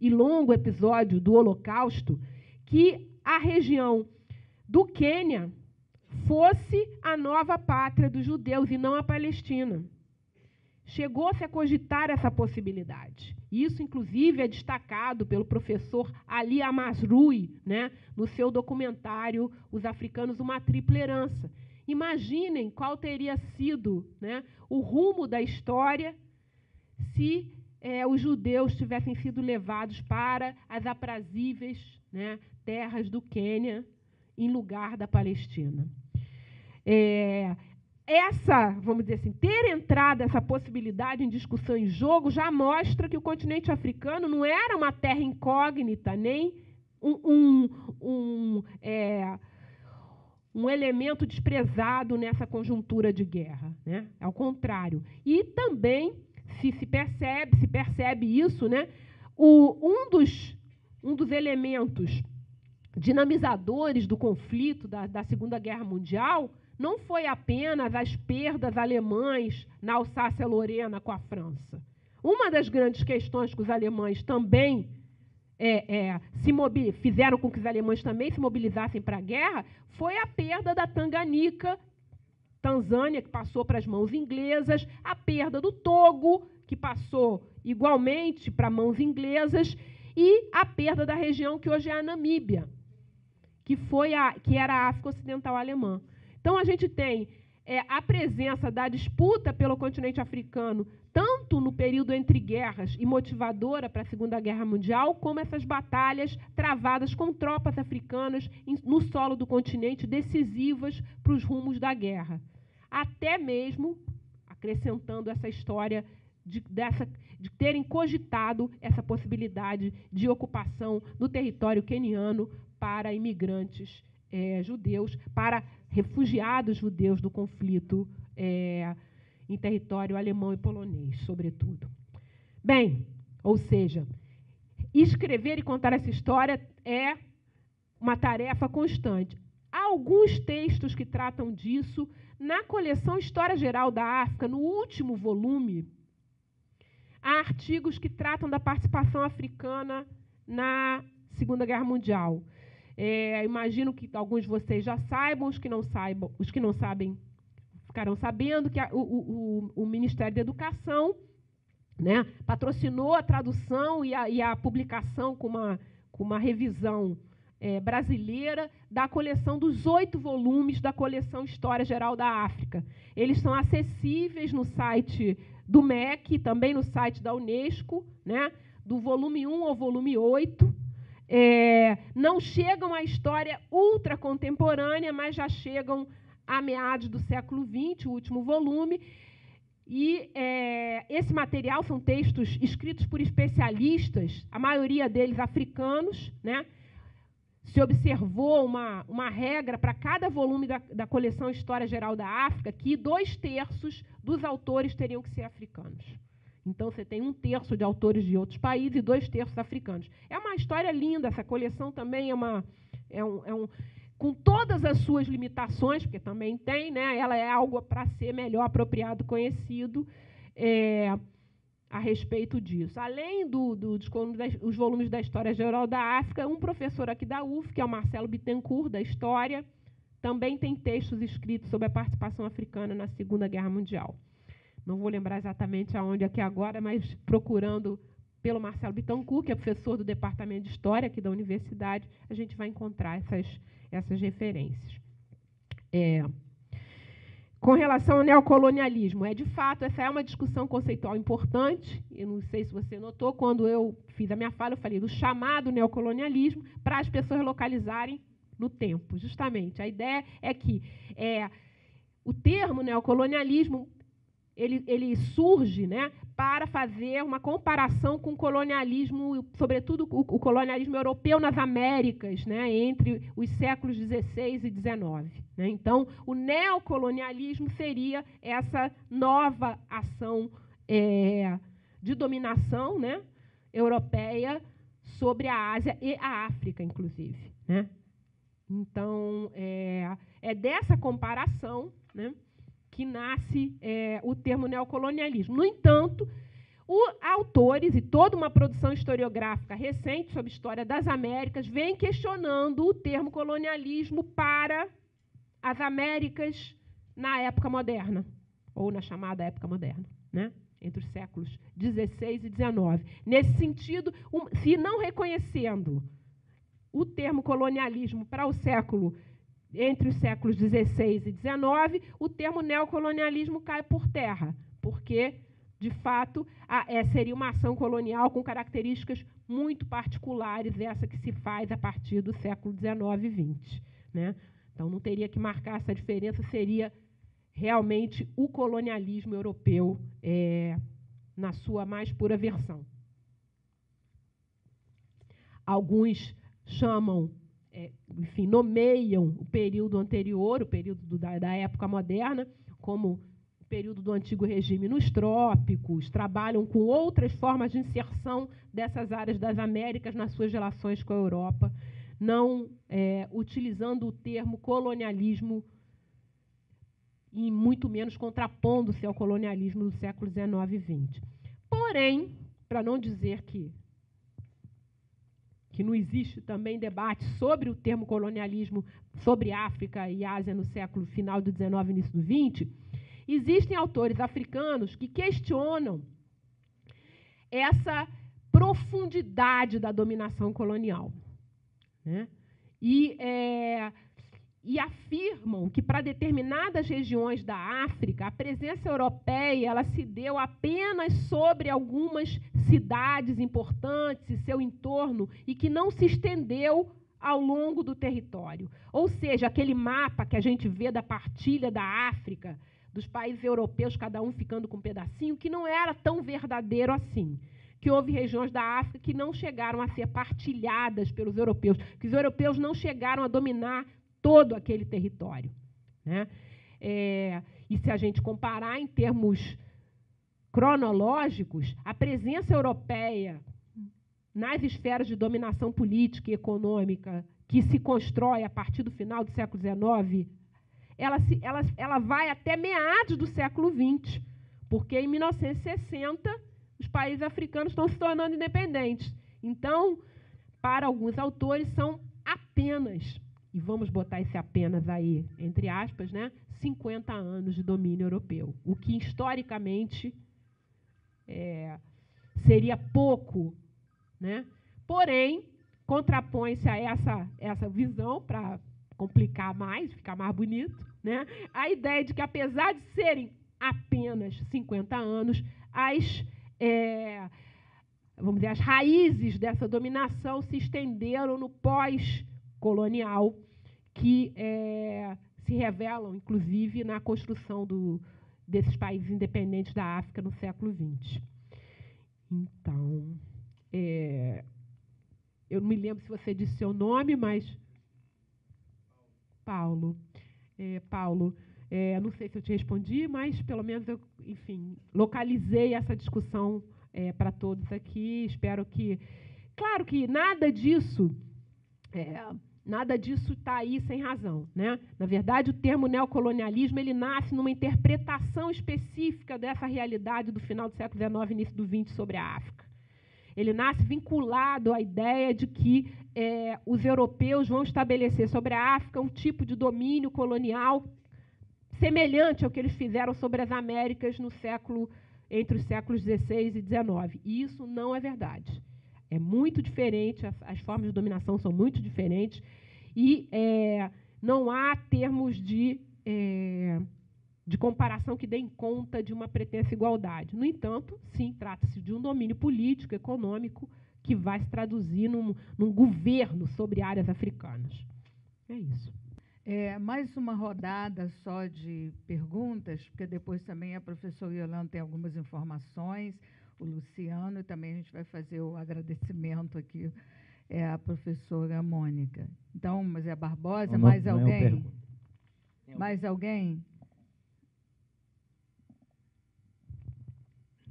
e longo episódio do Holocausto, que a região do Quênia fosse a nova pátria dos judeus e não a Palestina. Chegou-se a cogitar essa possibilidade. Isso, inclusive, é destacado pelo professor Ali Amasrui, né, no seu documentário Os Africanos, uma Tripla Herança. Imaginem qual teria sido, né, o rumo da história se os judeus tivessem sido levados para as aprazíveis, né, terras do Quênia, em lugar da Palestina. Vamos dizer assim, ter entrado essa possibilidade em discussão em jogo já mostra que o continente africano não era uma terra incógnita, nem um elemento desprezado nessa conjuntura de guerra, né? Ao contrário. E também se percebe isso, né? Um dos elementos dinamizadores do conflito da Segunda Guerra Mundial não foi apenas as perdas alemãs na Alsácia-Lorena com a França. Uma das grandes questões que os alemães também fizeram com que os alemães também se mobilizassem para a guerra foi a perda da Tanzânia, que passou para as mãos inglesas, a perda do Togo, que passou igualmente para mãos inglesas, e a perda da região que hoje é a Namíbia, que era a África Ocidental Alemã. Então, a gente tem a presença da disputa pelo continente africano, tanto no período entre guerras e motivadora para a Segunda Guerra Mundial, como essas batalhas travadas com tropas africanas no solo do continente, decisivas para os rumos da guerra. Até mesmo, acrescentando essa história de terem cogitado essa possibilidade de ocupação do território queniano para imigrantes judeus, para refugiados judeus do conflito em território alemão e polonês, sobretudo. Bem, ou seja, escrever e contar essa história é uma tarefa constante. Há alguns textos que tratam disso. Na coleção História Geral da África, no último volume, há artigos que tratam da participação africana na Segunda Guerra Mundial. Imagino que alguns de vocês já saibam, os que não sabem ficarão sabendo que o Ministério da Educação, né, patrocinou a tradução e a publicação com uma revisão brasileira da coleção dos 8 volumes da coleção História Geral da África. Eles são acessíveis no site do MEC, também no site da Unesco, né, do volume 1 ao volume 8. Não chegam à história ultracontemporânea, mas já chegam a meados do século XX, o último volume. E esse material são textos escritos por especialistas, a maioria deles africanos, né? Se observou uma regra para cada volume da coleção História Geral da África, que 2/3 dos autores teriam que ser africanos. Então, você tem 1/3 de autores de outros países e 2/3 africanos. É uma história linda, essa coleção também com todas as suas limitações, porque também tem, né? Ela é algo para ser melhor apropriado, conhecido a respeito disso. Além dos volumes da História Geral da África, um professor aqui da UF, que é o Marcelo Bittencourt, da História, também tem textos escritos sobre a participação africana na Segunda Guerra Mundial. Não vou lembrar exatamente aonde aqui agora, mas procurando pelo Marcelo Bittencourt, que é professor do Departamento de História aqui da Universidade, a gente vai encontrar essas referências. Com relação ao neocolonialismo, de fato, essa é uma discussão conceitual importante. Eu não sei se você notou, quando eu fiz a minha fala, eu falei do chamado neocolonialismo para as pessoas localizarem no tempo. Justamente, a ideia é que o termo neocolonialismo ele surge, né, para fazer uma comparação com o colonialismo, sobretudo o colonialismo europeu nas Américas, né, entre os séculos XVI e XIX. Né? Então, o neocolonialismo seria essa nova ação de dominação, né, europeia sobre a Ásia e a África, inclusive. Né? Então, é dessa comparação, né, que nasce o termo neocolonialismo. No entanto, autores e toda uma produção historiográfica recente sobre a história das Américas vem questionando o termo colonialismo para as Américas na época moderna, ou na chamada época moderna, né? Entre os séculos XVI e XIX. Nesse sentido, se não reconhecendo o termo colonialismo para o século entre os séculos XVI e XIX, o termo neocolonialismo cai por terra, porque, de fato, seria uma ação colonial com características muito particulares, essa que se faz a partir do século XIX e XX. Né? Então, não teria que marcar essa diferença, seria realmente o colonialismo europeu na sua mais pura versão. Alguns chamam, enfim, nomeiam o período anterior, o período da época moderna, como o período do antigo regime nos trópicos, trabalham com outras formas de inserção dessas áreas das Américas nas suas relações com a Europa, não utilizando o termo colonialismo e muito menos contrapondo-se ao colonialismo do século XIX e XX. Porém, para não dizer que não existe também debate sobre o termo colonialismo sobre África e Ásia no século final do XIX e início do XX, existem autores africanos que questionam essa profundidade da dominação colonial. Né? E afirmam que, para determinadas regiões da África, a presença europeia ela se deu apenas sobre algumas cidades importantes e seu entorno e que não se estendeu ao longo do território. Ou seja, aquele mapa que a gente vê da partilha da África dos países europeus, cada um ficando com um pedacinho, que não era tão verdadeiro assim. Que houve regiões da África que não chegaram a ser partilhadas pelos europeus, que os europeus não chegaram a dominar todo aquele território, né? E se a gente comparar em termos cronológicos, a presença europeia nas esferas de dominação política e econômica que se constrói a partir do final do século XIX, ela vai até meados do século XX, porque em 1960 os países africanos estão se tornando independentes. Então, para alguns autores, são apenas, e vamos botar esse apenas aí, entre aspas, né, 50 anos de domínio europeu, o que, historicamente, seria pouco, né? Porém, contrapõe-se a essa visão, para complicar mais, ficar mais bonito, né, a ideia de que, apesar de serem apenas 50 anos, vamos dizer, as raízes dessa dominação se estenderam no pós-colonial, que se revelam, inclusive, na construção desses países independentes da África no século XX. Então, eu não me lembro se você disse seu nome, mas... Paulo. Paulo, não sei se eu te respondi, mas, pelo menos, eu, enfim, localizei essa discussão para todos aqui. Espero que... Claro que nada disso está aí sem razão, né? Na verdade, o termo neocolonialismo ele nasce numa interpretação específica dessa realidade do final do século XIX e início do XX sobre a África. Ele nasce vinculado à ideia de que os europeus vão estabelecer sobre a África um tipo de domínio colonial semelhante ao que eles fizeram sobre as Américas entre os séculos XVI e XIX. E isso não é verdade. É muito diferente, as formas de dominação são muito diferentes, e não há termos de comparação que deem conta de uma pretensa igualdade. No entanto, sim, trata-se de um domínio político, econômico, que vai se traduzir num governo sobre áreas africanas. É isso. Mais uma rodada só de perguntas, porque depois também a professora Yolanda tem algumas informações, o Luciano, e também a gente vai fazer o agradecimento aqui à professora Mônica. Então, Zé Barbosa, não, mais não alguém? Mais alguém?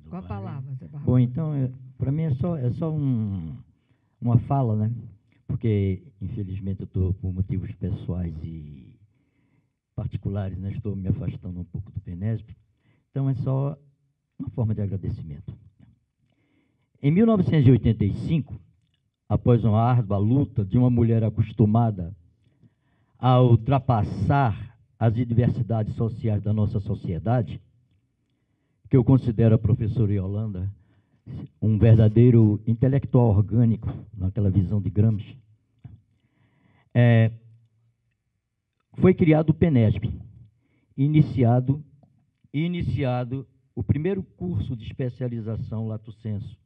Com a palavra, Zé Barbosa. Bom, então, para mim é só uma fala, né? Porque, infelizmente, eu estou, por motivos pessoais e particulares, né, estou me afastando um pouco do PENESP. Então, é só uma forma de agradecimento. Em 1985, após uma árdua luta de uma mulher acostumada a ultrapassar as adversidades sociais da nossa sociedade, que eu considero a professora Yolanda um verdadeiro intelectual orgânico, naquela visão de Gramsci, foi criado o PENESP, iniciado o primeiro curso de especialização lato sensu,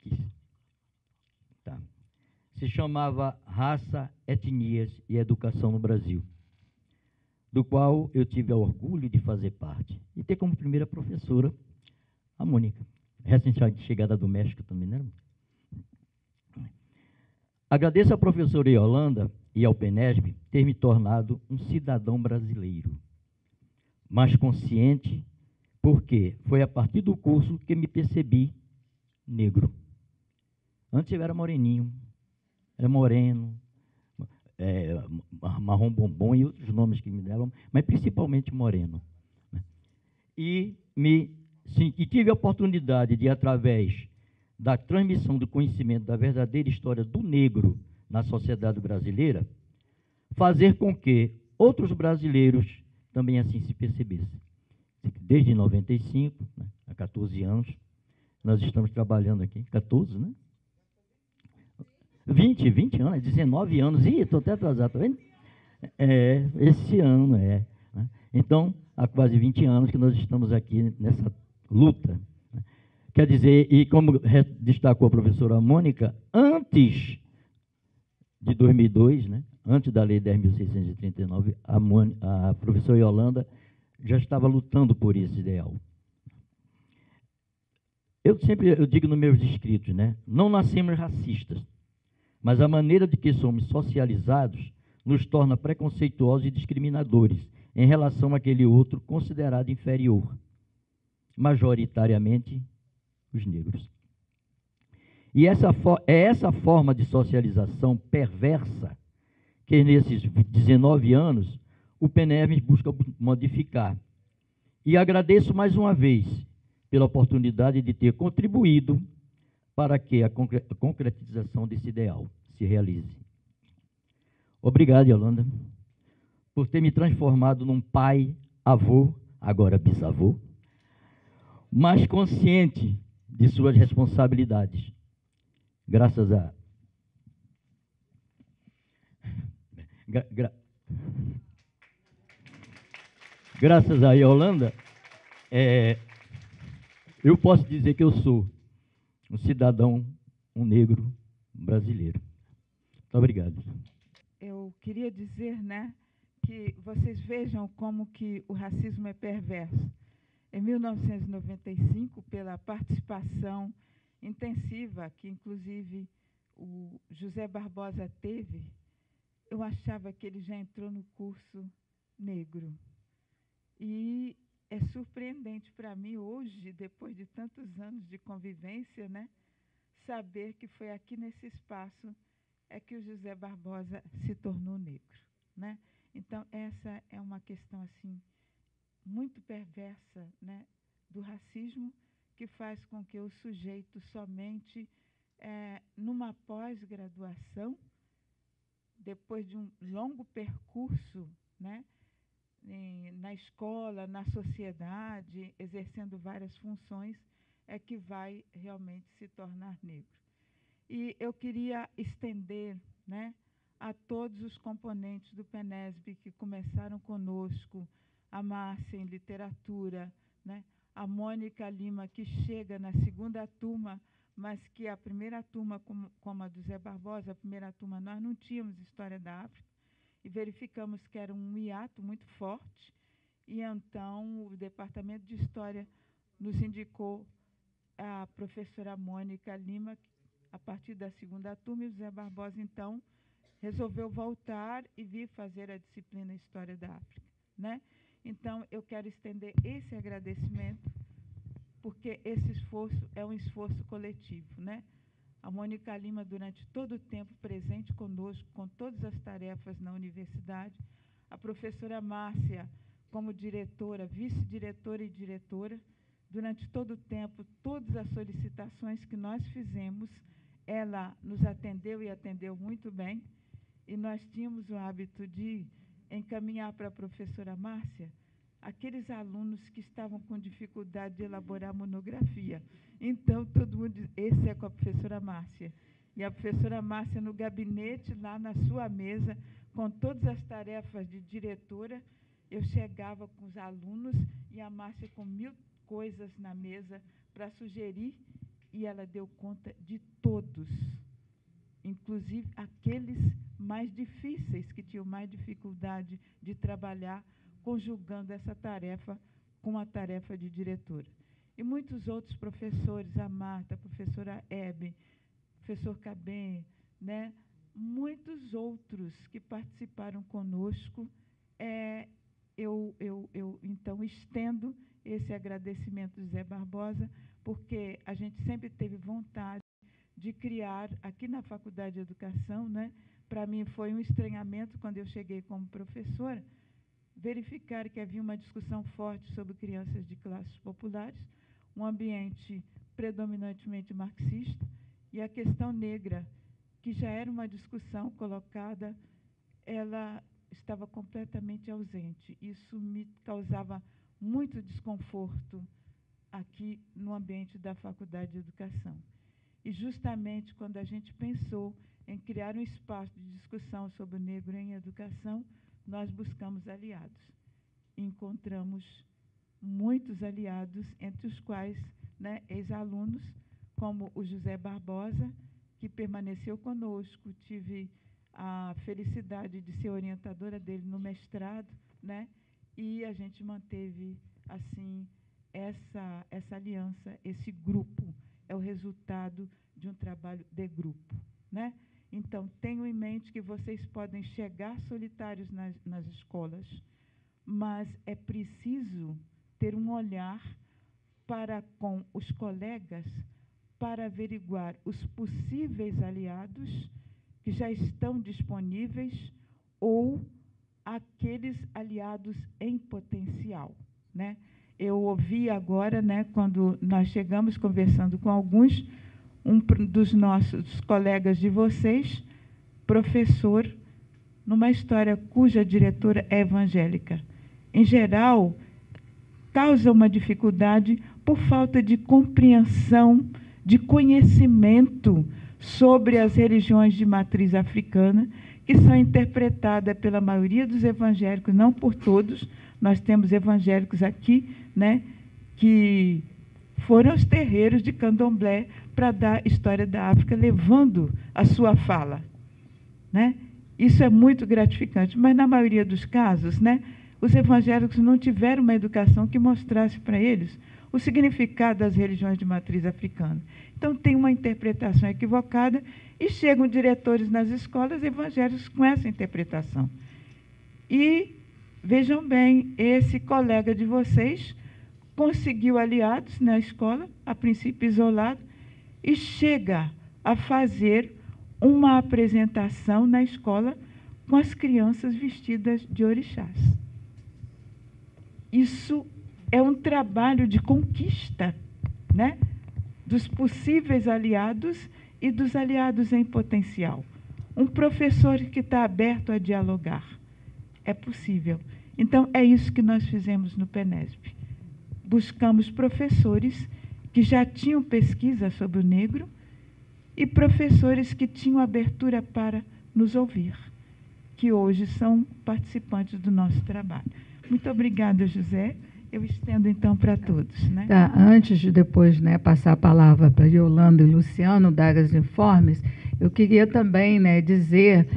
que se chamava Raça, Etnias e Educação no Brasil, do qual eu tive o orgulho de fazer parte, e ter como primeira professora a Mônica, recém-chegada do México também, né? Agradeço à professora Yolanda e ao PENESP ter me tornado um cidadão brasileiro, mais consciente, porque foi a partir do curso que me percebi negro. Antes eu era moreninho, era moreno, marrom bombom e outros nomes que me deram, mas principalmente moreno. E tive a oportunidade de, através da transmissão do conhecimento da verdadeira história do negro na sociedade brasileira, fazer com que outros brasileiros também assim se percebessem. Desde 95, né, há 14 anos, nós estamos trabalhando aqui, 14, né? 20 anos, 19 anos, estou até atrasado, tá vendo? Esse ano, né? Então, há quase 20 anos que nós estamos aqui nessa luta. Quer dizer, e como destacou a professora Mônica, antes de 2002, né, antes da Lei 10.639, a professora Yolanda já estava lutando por esse ideal. Eu digo nos meus escritos, né? Não nascemos racistas, mas a maneira de que somos socializados nos torna preconceituosos e discriminadores em relação àquele outro considerado inferior, majoritariamente os negros. E é essa forma de socialização perversa que nesses 19 anos o PNESB busca modificar. E agradeço mais uma vez pela oportunidade de ter contribuído para que a concretização desse ideal se realize. Obrigado, Yolanda, por ter me transformado num pai, avô, agora bisavô, mais consciente de suas responsabilidades. Graças a... Graças a Yolanda, eu posso dizer que eu sou um cidadão, um negro brasileiro. Muito obrigado. Eu queria dizer, né, que vocês vejam como que o racismo é perverso. Em 1995, pela participação intensiva que, inclusive, o José Barbosa teve, eu achava que ele já entrou no curso negro. E é surpreendente para mim hoje, depois de tantos anos de convivência, né, saber que foi aqui nesse espaço que o José Barbosa se tornou negro, né? Então, essa é uma questão assim muito perversa, né, do racismo, que faz com que o sujeito somente numa pós-graduação, depois de um longo percurso, né, na escola, na sociedade, exercendo várias funções, é que vai realmente se tornar negro. E eu queria estender, né, a todos os componentes do PNESB que começaram conosco, a Márcia em literatura, né, a Mônica Lima, que chega na segunda turma, mas que a primeira turma, como a do Zé Barbosa, a primeira turma nós não tínhamos História da África, e verificamos que era um hiato muito forte, e então o Departamento de História nos indicou a professora Mônica Lima, a partir da segunda turma, e o Zé Barbosa, então, resolveu voltar e vir fazer a disciplina História da África, né? Então, eu quero estender esse agradecimento, porque esse esforço é um esforço coletivo, né? A Mônica Lima, durante todo o tempo presente conosco, com todas as tarefas na universidade, a professora Márcia, como diretora, vice-diretora e diretora, durante todo o tempo, todas as solicitações que nós fizemos, ela nos atendeu e atendeu muito bem, e nós tínhamos o hábito de encaminhar para a professora Márcia aqueles alunos que estavam com dificuldade de elaborar monografia. Então, todo mundo diz, esse é com a professora Márcia. E a professora Márcia, no gabinete, lá na sua mesa, com todas as tarefas de diretora, eu chegava com os alunos e a Márcia com 1000 coisas na mesa para sugerir, e ela deu conta de todos, inclusive aqueles mais difíceis, que tinham mais dificuldade de trabalhar, conjugando essa tarefa com a tarefa de diretora. E muitos outros professores, a Marta, a professora Hebe, professor Cabem, né, muitos outros que participaram conosco, eu então estendo esse agradecimento do Zé Barbosa, porque a gente sempre teve vontade de criar, aqui na Faculdade de Educação, né, para mim foi um estranhamento, quando eu cheguei como professora, verificar que havia uma discussão forte sobre crianças de classes populares, um ambiente predominantemente marxista, e a questão negra, que já era uma discussão colocada, ela estava completamente ausente. Isso me causava muito desconforto aqui no ambiente da Faculdade de Educação. E justamente quando a gente pensou em criar um espaço de discussão sobre o negro em educação, nós buscamos aliados. Encontramos muitos aliados, entre os quais, né, ex-alunos, como o José Barbosa, que permaneceu conosco. Tive a felicidade de ser orientadora dele no mestrado, né, e a gente manteve assim essa aliança, esse grupo. É o resultado de um trabalho de grupo, né? Então, tenham em mente que vocês podem chegar solitários nas escolas, mas é preciso ter um olhar para com os colegas para averiguar os possíveis aliados que já estão disponíveis ou aqueles aliados em potencial, né? Eu ouvi agora, né, quando nós chegamos conversando com alguns, um dos nossos colegas de vocês, professor, numa história cuja diretora é evangélica. Em geral, causa uma dificuldade por falta de compreensão, de conhecimento sobre as religiões de matriz africana, que são interpretadas pela maioria dos evangélicos, não por todos. Nós temos evangélicos aqui, né, que foram aos terreiros de candomblé para dar história da África, levando a sua fala, né? Isso é muito gratificante, mas na maioria dos casos, né, os evangélicos não tiveram uma educação que mostrasse para eles o significado das religiões de matriz africana. Então, tem uma interpretação equivocada e chegam diretores nas escolas evangélicos com essa interpretação. E, vejam bem, esse colega de vocês conseguiu aliados na escola, a princípio isolado, e chega a fazer uma apresentação na escola com as crianças vestidas de orixás. Isso é um trabalho de conquista, né, dos possíveis aliados e dos aliados em potencial. Um professor que está aberto a dialogar. É possível. Então, é isso que nós fizemos no PENESB. Buscamos professores que já tinham pesquisa sobre o negro e professores que tinham abertura para nos ouvir, que hoje são participantes do nosso trabalho. Muito obrigada, José. Eu estendo, então, para todos, né? Tá, antes de depois, né, passar a palavra para Yolanda e Luciano dar os informes, eu queria também, né, dizer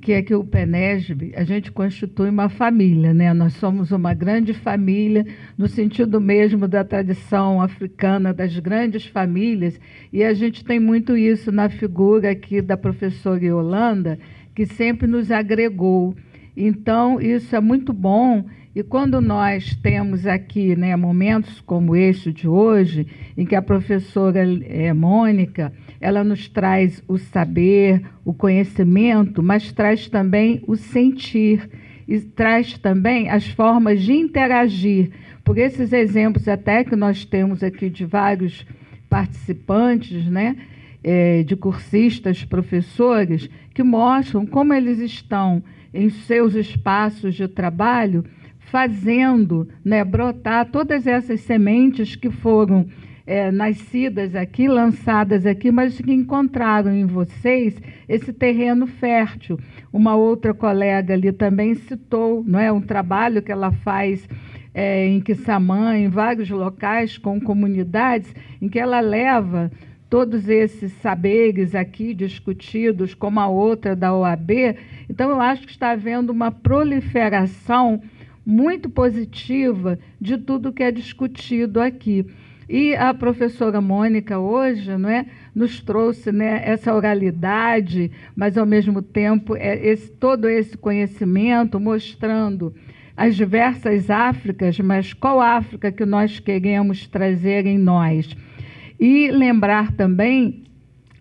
que aqui o PENESB, a gente constitui uma família, né? Nós somos uma grande família, no sentido mesmo da tradição africana, das grandes famílias, e a gente tem muito isso na figura aqui da professora Yolanda, que sempre nos agregou. Então, isso é muito bom. E quando nós temos aqui, né, momentos como este de hoje, em que a professora Mônica, ela nos traz o saber, o conhecimento, mas traz também o sentir, e traz também as formas de interagir. Por esses exemplos até que nós temos aqui de vários participantes, né, de cursistas, professores, que mostram como eles estão em seus espaços de trabalho, fazendo, né, brotar todas essas sementes que foram nascidas aqui, lançadas aqui, mas que encontraram em vocês esse terreno fértil. Uma outra colega ali também citou, não é, um trabalho que ela faz em Quissamã, em vários locais, com comunidades, em que ela leva todos esses saberes aqui discutidos, como a outra da OAB. Então, eu acho que está havendo uma proliferação muito positiva de tudo que é discutido aqui. E a professora Mônica hoje, não é, nos trouxe, né, essa oralidade, mas ao mesmo tempo todo esse conhecimento, mostrando as diversas Áfricas, mas qual África que nós queremos trazer em nós. E lembrar também,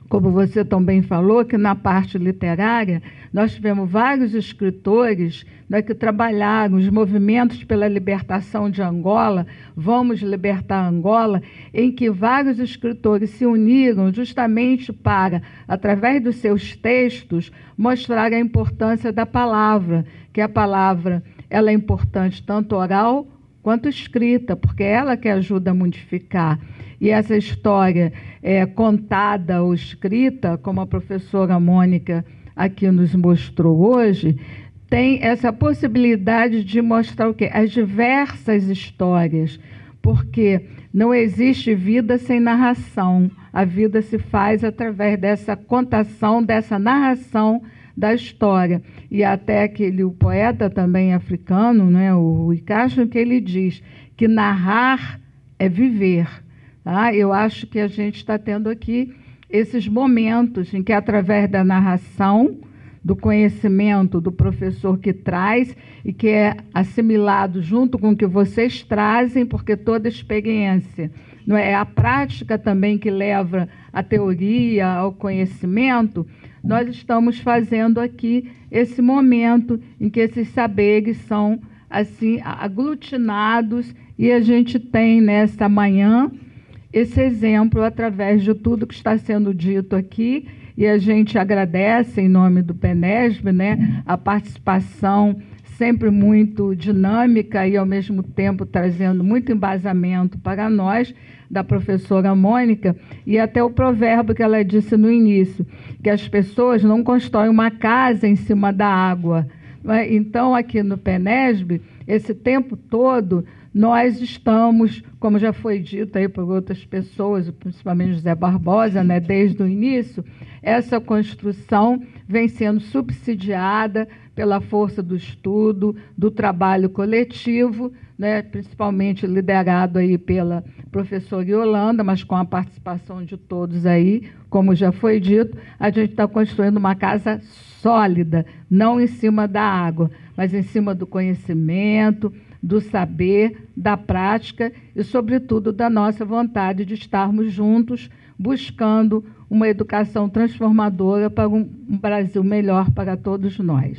como você também falou, que na parte literária nós tivemos vários escritores, né, que trabalharam os movimentos pela libertação de Angola, Vamos Libertar Angola, em que vários escritores se uniram justamente para, através dos seus textos, mostrar a importância da palavra, que a palavra ela é importante tanto oral quanto escrita, porque é ela que ajuda a modificar. E essa história contada ou escrita, como a professora Mônica aqui nos mostrou hoje, tem essa possibilidade de mostrar o quê? As diversas histórias, porque não existe vida sem narração. A vida se faz através dessa contação, dessa narração da história. E até o poeta também africano, né, o Rui Castro, que ele diz que narrar é viver. Tá? Eu acho que a gente está tendo aqui esses momentos em que, através da narração, do conhecimento do professor que traz e que é assimilado junto com o que vocês trazem, porque toda experiência, não é a prática também que leva a teoria, ao conhecimento. Nós estamos fazendo aqui esse momento em que esses saberes são assim aglutinados e a gente tem nesta manhã esse exemplo através de tudo que está sendo dito aqui, e a gente agradece em nome do PENESB, né, a participação sempre muito dinâmica e ao mesmo tempo trazendo muito embasamento para nós, da professora Mônica, e até o provérbio que ela disse no início, que as pessoas não constroem uma casa em cima da água. Então, aqui no PENESB, esse tempo todo, nós estamos, como já foi dito aí por outras pessoas, principalmente José Barbosa, né, desde o início, essa construção vem sendo subsidiada pela força do estudo, do trabalho coletivo, né, principalmente liderado aí pela professora Yolanda, mas com a participação de todos aí, como já foi dito, a gente está construindo uma casa sólida, não em cima da água, mas em cima do conhecimento, do saber, da prática e, sobretudo, da nossa vontade de estarmos juntos buscando uma educação transformadora para um Brasil melhor para todos nós.